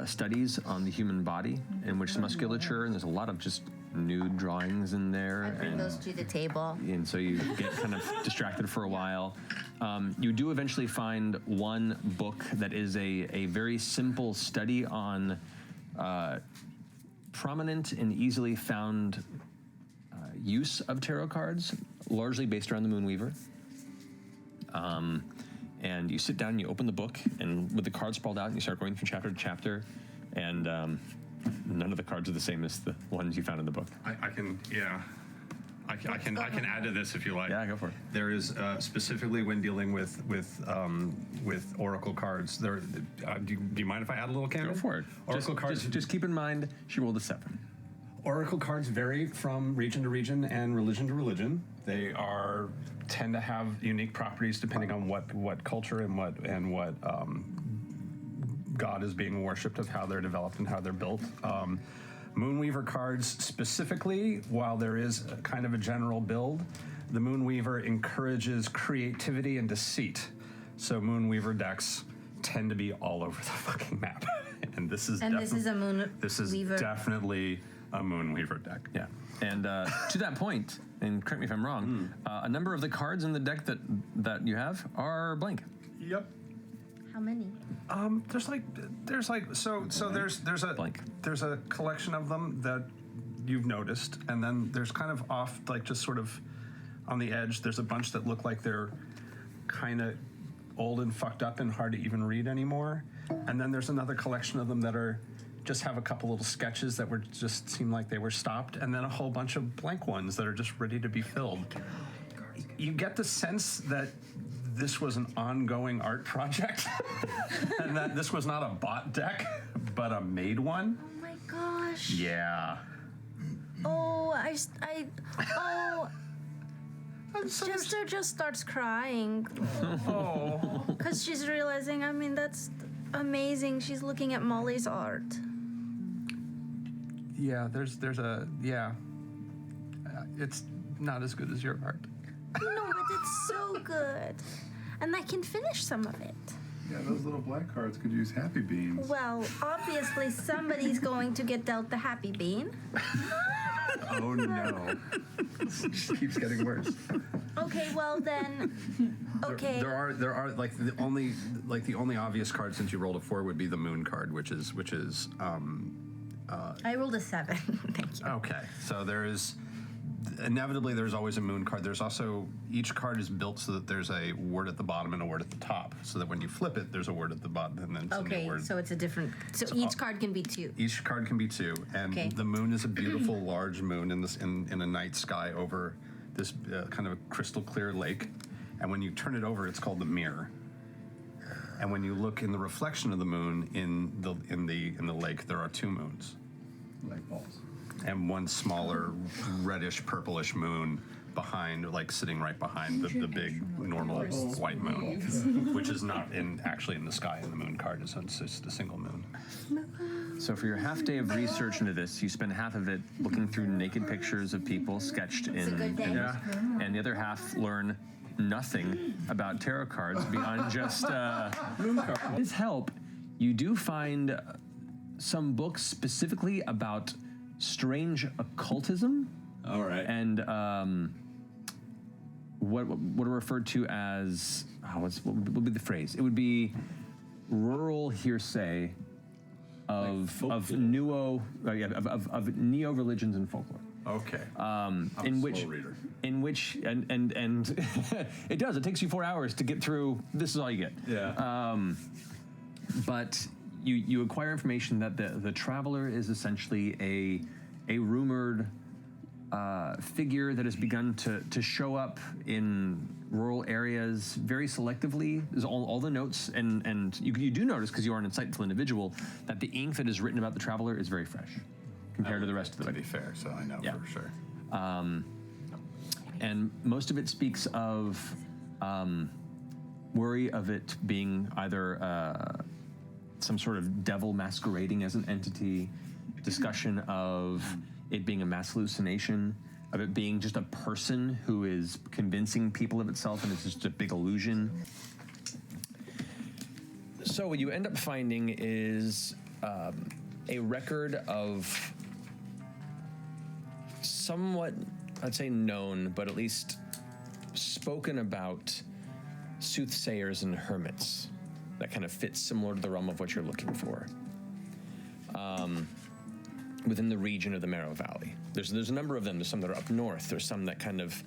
studies on the human body, in which the musculature, and there's a lot of just nude drawings in there. I bring those to the table. And so you get kind of distracted for a while. You do eventually find one book that is a very simple study on prominent and easily found use of tarot cards, largely based around the Moonweaver. And you sit down and you open the book, and with the cards sprawled out, and you start going from chapter to chapter, and none of the cards are the same as the ones you found in the book. I can add to this if you like. Yeah, go for it. There is specifically when dealing with oracle cards. There, do you mind if I add a little canon? Go for it. Oracle cards. Just keep in mind she rolled a 7. Oracle cards vary from region to region and religion to religion. They tend to have unique properties depending on what culture and what god is being worshipped, of how they're developed and how they're built. Moonweaver cards specifically, while there is a kind of a general build, the Moonweaver encourages creativity and deceit. So Moonweaver decks tend to be all over the fucking map. And this is this is a This is Moonweaver. definitely a Moonweaver deck. Yeah. And to that point, and correct me if I'm wrong, a number of the cards in the deck that you have are blank. Yep. How many? There's a collection of them that you've noticed, and then there's kind of off, like just sort of on the edge. There's a bunch that look like they're kind of old and fucked up and hard to even read anymore. And then there's another collection of them that are just have a couple little sketches that were just seem like they were stopped, and then a whole bunch of blank ones that are just ready to be filled. You get the sense that this was an ongoing art project, and that this was not a bot deck, but a made one. Oh my gosh. Yeah. Oh, Jester just starts crying. Oh. Because she's realizing, I mean, that's amazing. She's looking at Molly's art. Yeah, there's a, yeah. It's not as good as your art. No, but it's so good. And I can finish some of it. Yeah, those little black cards could use happy beans. Well, obviously somebody's going to get dealt the happy bean. Oh no. This just keeps getting worse. Okay, well then, okay. There are like the only obvious card since you rolled a 4 would be the moon card, which is I rolled a 7. Thank you. okay. So inevitably there's always a moon card. There's also, each card is built so that there's a word at the bottom and a word at the top, so that when you flip it, there's a word at the bottom and then it's a new Okay, word. so it's a different. So each card can be 2. Each card can be 2, and Okay. the moon is a beautiful large moon in a night sky over this kind of a crystal clear lake. And when you turn it over, it's called the mirror. And when you look in the reflection of the moon in the lake, there are 2 moons. Like balls. And one smaller reddish purplish moon behind, like sitting right behind the big normal white moon, which is not actually in the sky in the moon card. It's just a single moon. So for your half day of research into this, you spend half of it looking through naked pictures of people sketched It's a good day. and the other half learn nothing about tarot cards beyond just with his help. You do find some books specifically about strange occultism. All right. And what are referred to as what would be the phrase? It would be rural hearsay of neo religions and folklore. Okay. In which it does. It takes you 4 hours to get through. This is all you get. Yeah. But you acquire information that the traveler is essentially a rumored figure that has begun to show up in rural areas very selectively. There's all the notes, and you do notice, because you are an insightful individual, that the ink that is written about the traveler is very fresh compared to the rest of the book. To be fair, so I know for sure. And most of it speaks of worry of it being either some sort of devil masquerading as an entity, discussion of it being a mass hallucination, of it being just a person who is convincing people of itself and it's just a big illusion. So what you end up finding is a record of somewhat, I'd say known, but at least spoken about soothsayers and hermits that kind of fits similar to the realm of what you're looking for. Within the region of the Marrow Valley. There's a number of them. There's some that are up north. There's some that kind of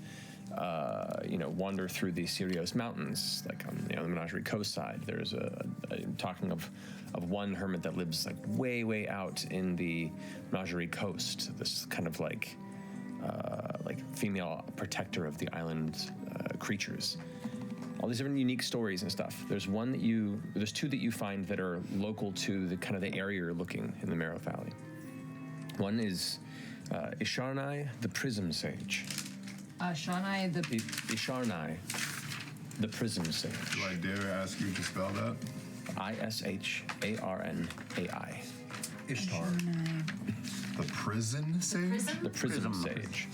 wander through the Sirios Mountains, like on the Menagerie Coast side. There's talking of one hermit that lives like way out in the Menagerie Coast. This kind of like female protector of the island creatures. All these different unique stories and stuff. There's 2 that you find that are local to the kind of the area you're looking in the Marrow Valley. One is Isharnai, the Prism Sage. Isharnai, the Prism Sage. Do I dare ask you to spell that? Isharnai. Ishtar. The prison sage? The prison sage.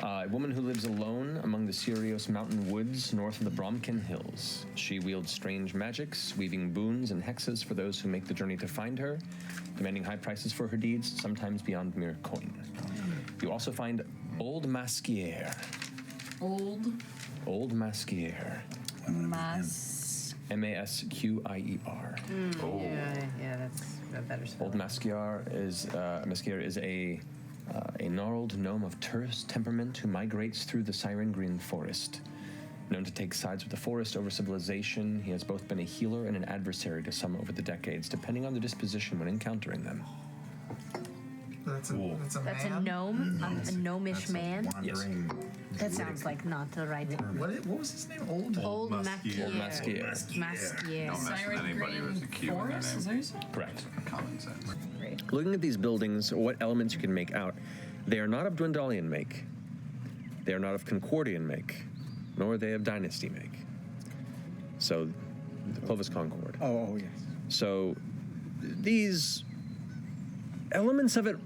A woman who lives alone among the Sirios mountain woods north of the Bromkin Hills. She wields strange magics, weaving boons and hexes for those who make the journey to find her, demanding high prices for her deeds, sometimes beyond mere coin. You also find Old Masquier. Old Masquier. Masquier. Yeah, that's a better spell. Old Masquier is a gnarled gnome of terse temperament who migrates through the Siren Green Forest. Known to take sides with the forest over civilization, he has both been a healer and an adversary to some over the decades, depending on their disposition when encountering them. That's a That's man? a gnome? A gnomish man? Yes. That sounds like not the right term. What was his name? Old Masquier. Old Masquier. Masquier. Don't mess with anybody with a Q in their name. Correct. Common sense. Looking at these buildings, what elements you can make out, they are not of Dwendalian make. They are not of Concordian make, nor are they of Dynasty make. So, the Clovis Concord. Oh, yes. So, these elements of it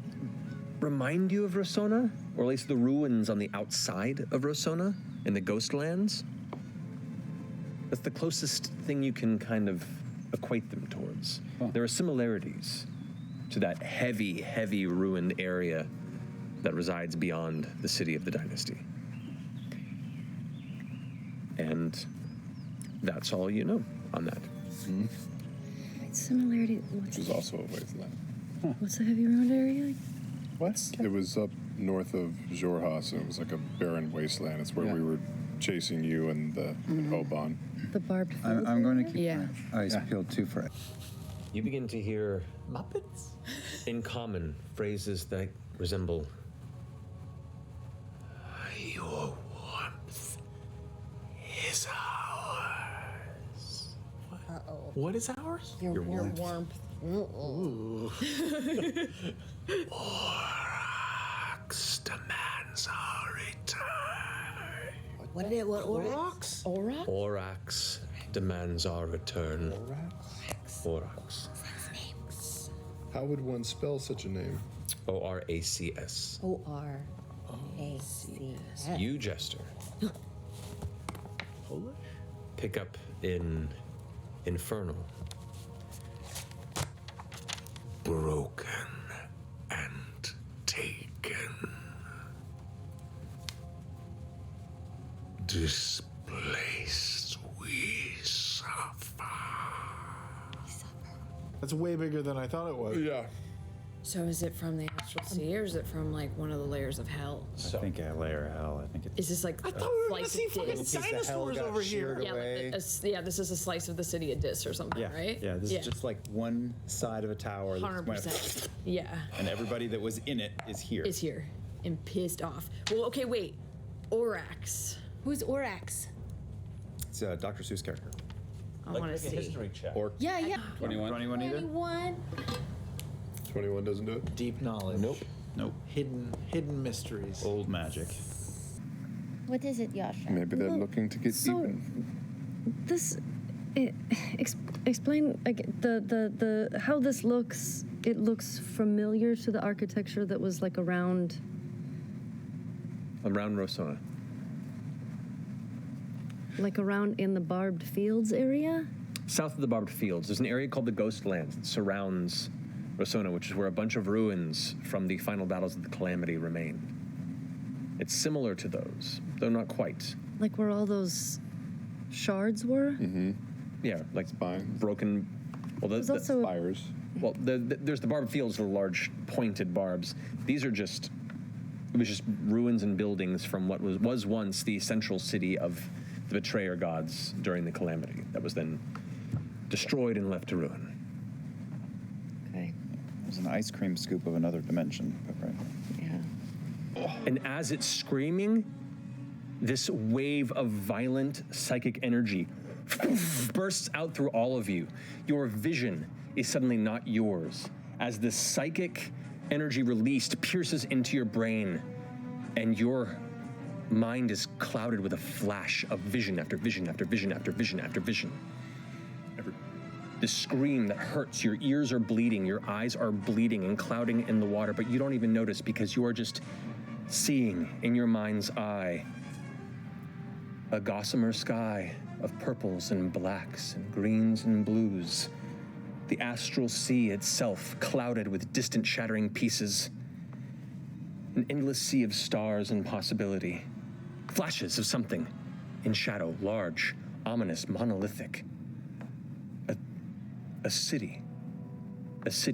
remind you of Rosohna, or at least the ruins on the outside of Rosohna in the Ghostlands. That's the closest thing you can kind of equate them towards. There are similarities to that heavy, heavy ruined area that resides beyond the city of the Dynasty. And that's all you know on that. Similarity. Which is also a wasteland. What's the heavy round area? What? It was up north of Jourrael, so it was like a barren wasteland. It's where we were chasing you and the Obann. The barbed. I'm going to keep my eyes peeled too for it. You begin to hear Muppets? In common, phrases that resemble your warmth is ours. Uh-oh. What is ours? Your warmth. warmth. Ooh. Orax demands our return. What Orax? Orax demands our return. Orax. How would one spell such a name? Oracs. O-R-A-C-S. You, Jester. Pick up in Infernal. Broken and taken. Displaced we suffer. That's way bigger than I thought it was. Yeah. So is it from the astral sea, or is it from like one of the layers of hell? I think a layer of hell. I think it's. Is this like I thought we were gonna see fucking dinosaurs over here. Yeah, yeah, this is a slice of the city of Dis or something, right? Yeah, this is just like one side of a tower. that 100%. Yeah. And everybody that was in it is here. Is here and pissed off. Well, okay, wait. Orax. Who's Orax? It's a Dr. Seuss character. I want to see. History check. Or Yeah, yeah. 21. 21 either? 21. 21 doesn't do it? Deep knowledge. Nope. Hidden mysteries. Old magic. What is it, Yasha? Maybe they're looking to get even. This. Explain again the how this looks. It looks familiar to the architecture that was like around Rosohna. Like around in the Barbed Fields area? South of the Barbed Fields, there's an area called the Ghostlands that surrounds Rosohna, which is where a bunch of ruins from the final battles of the Calamity remain. It's similar to those, though not quite. Like where all those shards were? Mm-hmm. Yeah, like spines. Broken. Well, There's also spires. Well, there's the Barbed Fields, the large pointed barbs. These are just. It was just ruins and buildings from what was once the central city of the Betrayer gods during the Calamity. That was then destroyed and left to ruin. Okay. There's an ice cream scoop of another dimension. Right. Yeah. And as it's screaming, this wave of violent psychic energy bursts out through all of you. Your vision is suddenly not yours, as the psychic energy released pierces into your brain, and your mind is clouded with a flash of vision after vision after vision after vision after vision. This scream that hurts, your ears are bleeding, your eyes are bleeding and clouding in the water, but you don't even notice because you are just seeing in your mind's eye a gossamer sky of purples and blacks and greens and blues. The astral sea itself clouded with distant shattering pieces. An endless sea of stars and possibility. Flashes of something in shadow, large, ominous, monolithic. A city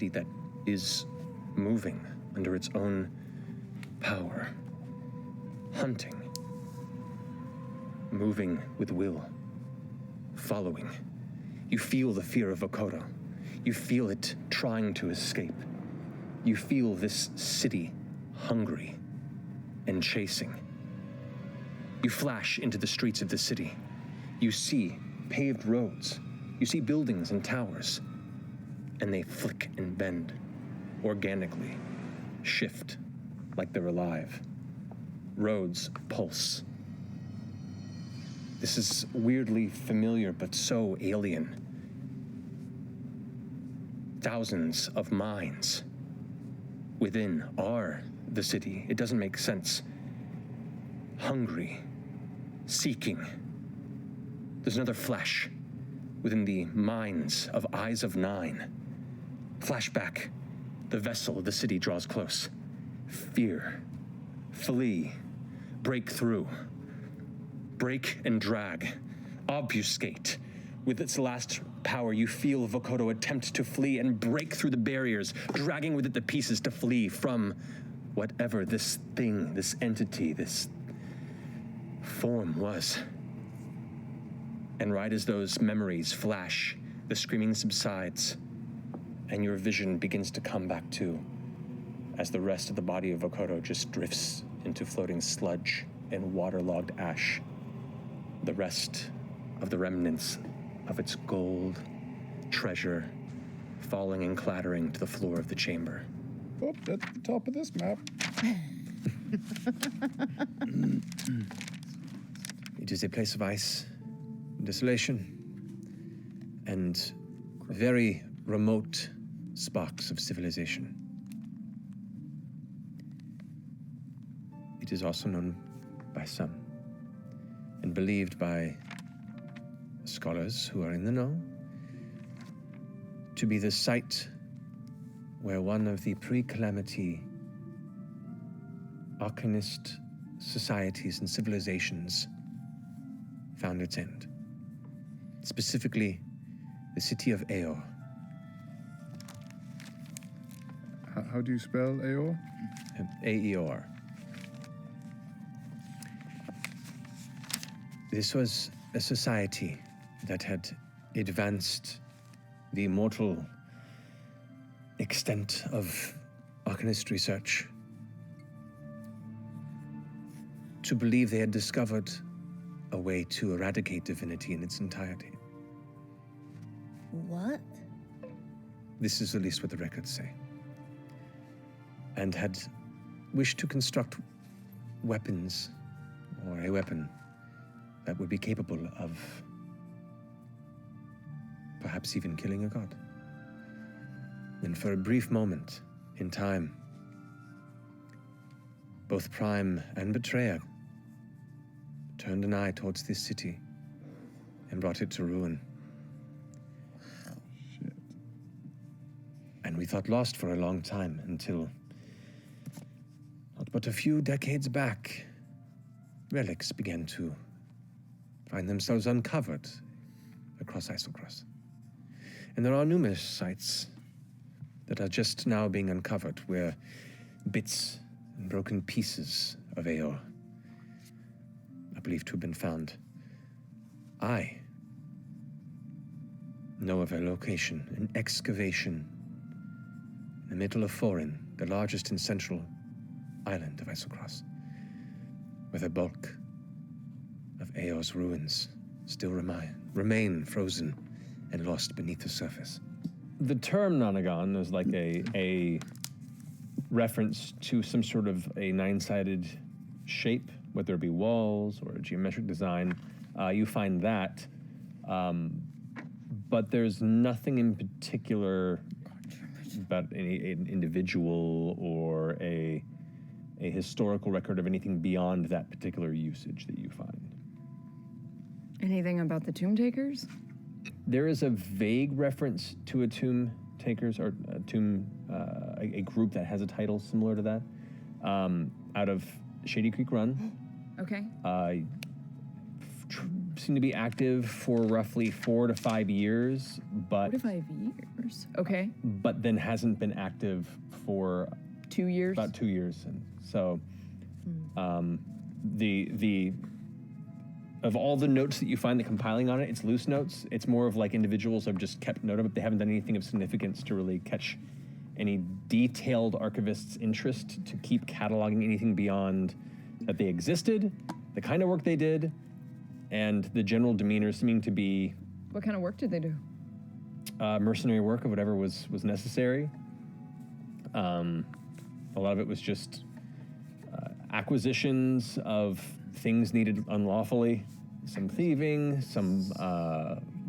that is moving under its own power, hunting, moving with will, following. You feel the fear of Vokodo. You feel it trying to escape. You feel this city hungry and chasing. You flash into the streets of the city. You see paved roads. You see buildings and towers, and they flick and bend, organically, shift like they're alive. Roads pulse. This is weirdly familiar, but so alien. Thousands of minds within are the city. It doesn't make sense. Hungry, seeking. There's another flash within the minds of Eyes of Nine. Flashback. The vessel of the city draws close. Fear. Flee. Break through. Break and drag. Obfuscate. With its last power, you feel Vokodo attempt to flee and break through the barriers, dragging with it the pieces to flee from whatever this thing, this entity, this form was. And right as those memories flash, the screaming subsides, and your vision begins to come back too, as the rest of the body of Vokodo just drifts into floating sludge and waterlogged ash. The rest of the remnants of its gold, treasure, falling and clattering to the floor of the chamber. Oh, at the top of this map. It is a place of ice, desolation, and very remote sparks of civilization. It is also known by some, and believed by scholars who are in the know, to be the site where one of the pre-calamity Arcanist societies and civilizations found its end. Specifically, the city of Aor. How do you spell Aor? A-E-O-R. This was a society that had advanced the immortal extent of Arcanist research to believe they had discovered a way to eradicate divinity in its entirety. What? This is at least what the records say. And had wished to construct weapons, or a weapon, that would be capable of perhaps even killing a god. And for a brief moment in time, both Prime and Betrayer turned an eye towards this city and brought it to ruin. Shit. And we thought lost for a long time until, not but a few decades back, relics began to find themselves uncovered across Isocross. And there are numerous sites that are just now being uncovered where bits and broken pieces of Aor are believed to have been found. I know of a location, an excavation in the middle of Forin, the largest and central island of Isocross, where the bulk of Aor's ruins still remain frozen and lost beneath the surface. The term Nonagon is like a reference to some sort of a nine-sided shape, whether it be walls or a geometric design. You find that, but there's nothing in particular about an individual or a historical record of anything beyond that particular usage that you find. Anything about the Tomb Takers? There is a vague reference to a Tomb Takers or a tomb, a group that has a title similar to that, out of Shady Creek Run. Okay. Seem to be active for roughly 4 to 5 years, but 4 to 5 years. Okay. But then hasn't been active for 2 years. About 2 years, and so the of all the notes that you find that compiling on it, it's loose notes. It's more of like individuals have just kept note of it. They haven't done anything of significance to really catch any detailed archivist's interest to keep cataloging anything beyond that they existed, the kind of work they did, and the general demeanor seeming to be What kind of work did they do? mercenary work of whatever was necessary. A lot of it was just acquisitions of things needed unlawfully, some thieving, some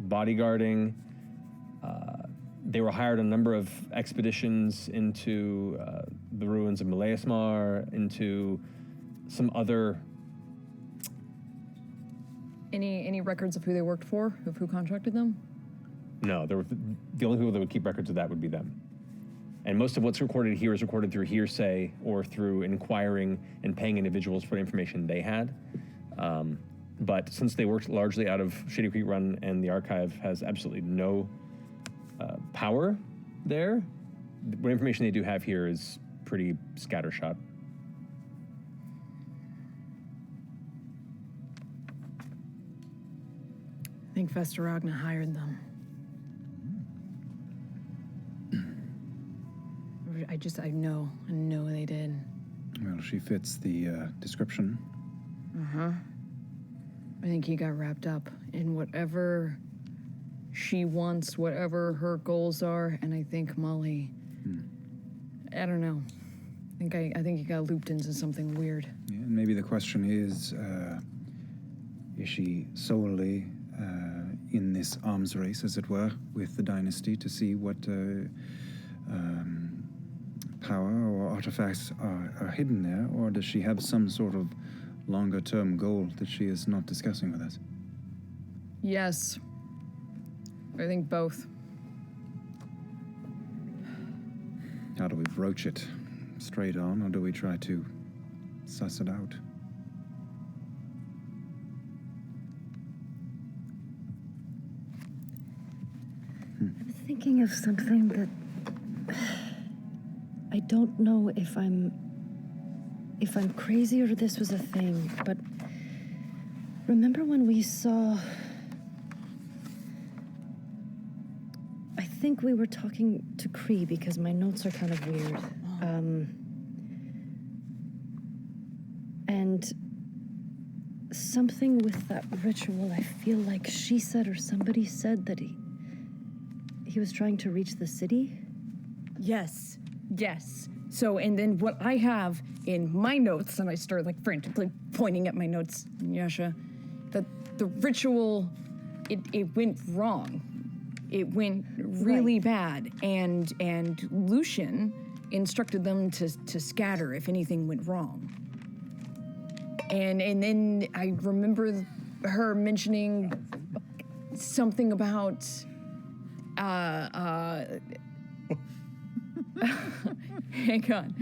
bodyguarding. They were hired on a number of expeditions into the ruins of Meleismar, into some other. Any records of who they worked for, of who contracted them? No, the only people that would keep records of that would be them. And most of what's recorded here is recorded through hearsay or through inquiring and paying individuals for the information they had. But since they worked largely out of Shady Creek Run and the archive has absolutely no power there, what information they do have here is pretty scattershot. I think Vesteragna hired them. I know they did. Well, she fits the description. Uh-huh. I think he got wrapped up in whatever she wants, whatever her goals are, and I think Molly, I don't know. I think he got looped into something weird. Yeah, and maybe the question is she solely in this arms race, as it were, with the dynasty to see what power or artifacts are hidden there, or does she have some sort of longer-term goal that she is not discussing with us? Yes. I think both. How do we broach it? Straight on, or do we try to suss it out? I'm thinking of something that I don't know if I'm crazy or this was a thing, but remember when we saw, I think we were talking to Kree because my notes are kind of weird. And something with that ritual, I feel like she said or somebody said that he was trying to reach the city? Yes. So, and then what I have in my notes, and I start like frantically pointing at my notes, Yasha, that the ritual, it went wrong. It went really bad, and Lucian instructed them to scatter if anything went wrong. And then I remember her mentioning something about hang on.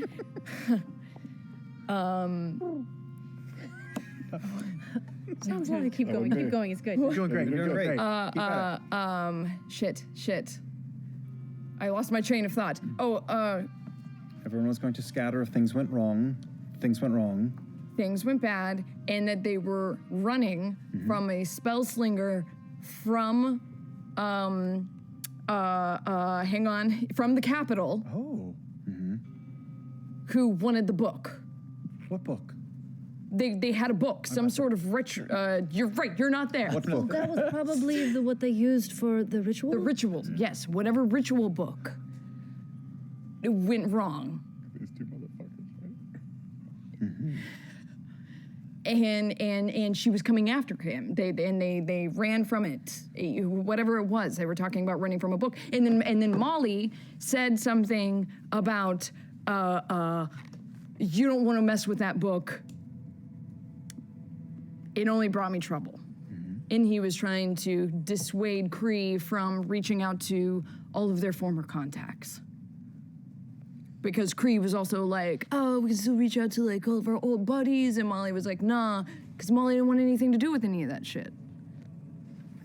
Sounds like keep going. It's good. You're doing great. You're doing great. Shit. I lost my train of thought. Everyone was going to scatter if things went wrong. Things went wrong. Things went bad, and that they were running from a spell slinger from, from the capital. Oh. Who wanted the book. What book? They had a book, some sort of you're right, you're not there. What book? That was probably what they used for the ritual? The rituals, yes. Whatever ritual book. It went wrong. These two motherfuckers, right? and she was coming after him. They ran from it, whatever it was. They were talking about running from a book, and then Molly said something about you don't want to mess with that book. It only brought me trouble. And he was trying to dissuade Kree from reaching out to all of their former contacts. Because Kree was also like, oh, we can still reach out to like all of our old buddies, and Molly was like, nah, because Molly didn't want anything to do with any of that shit.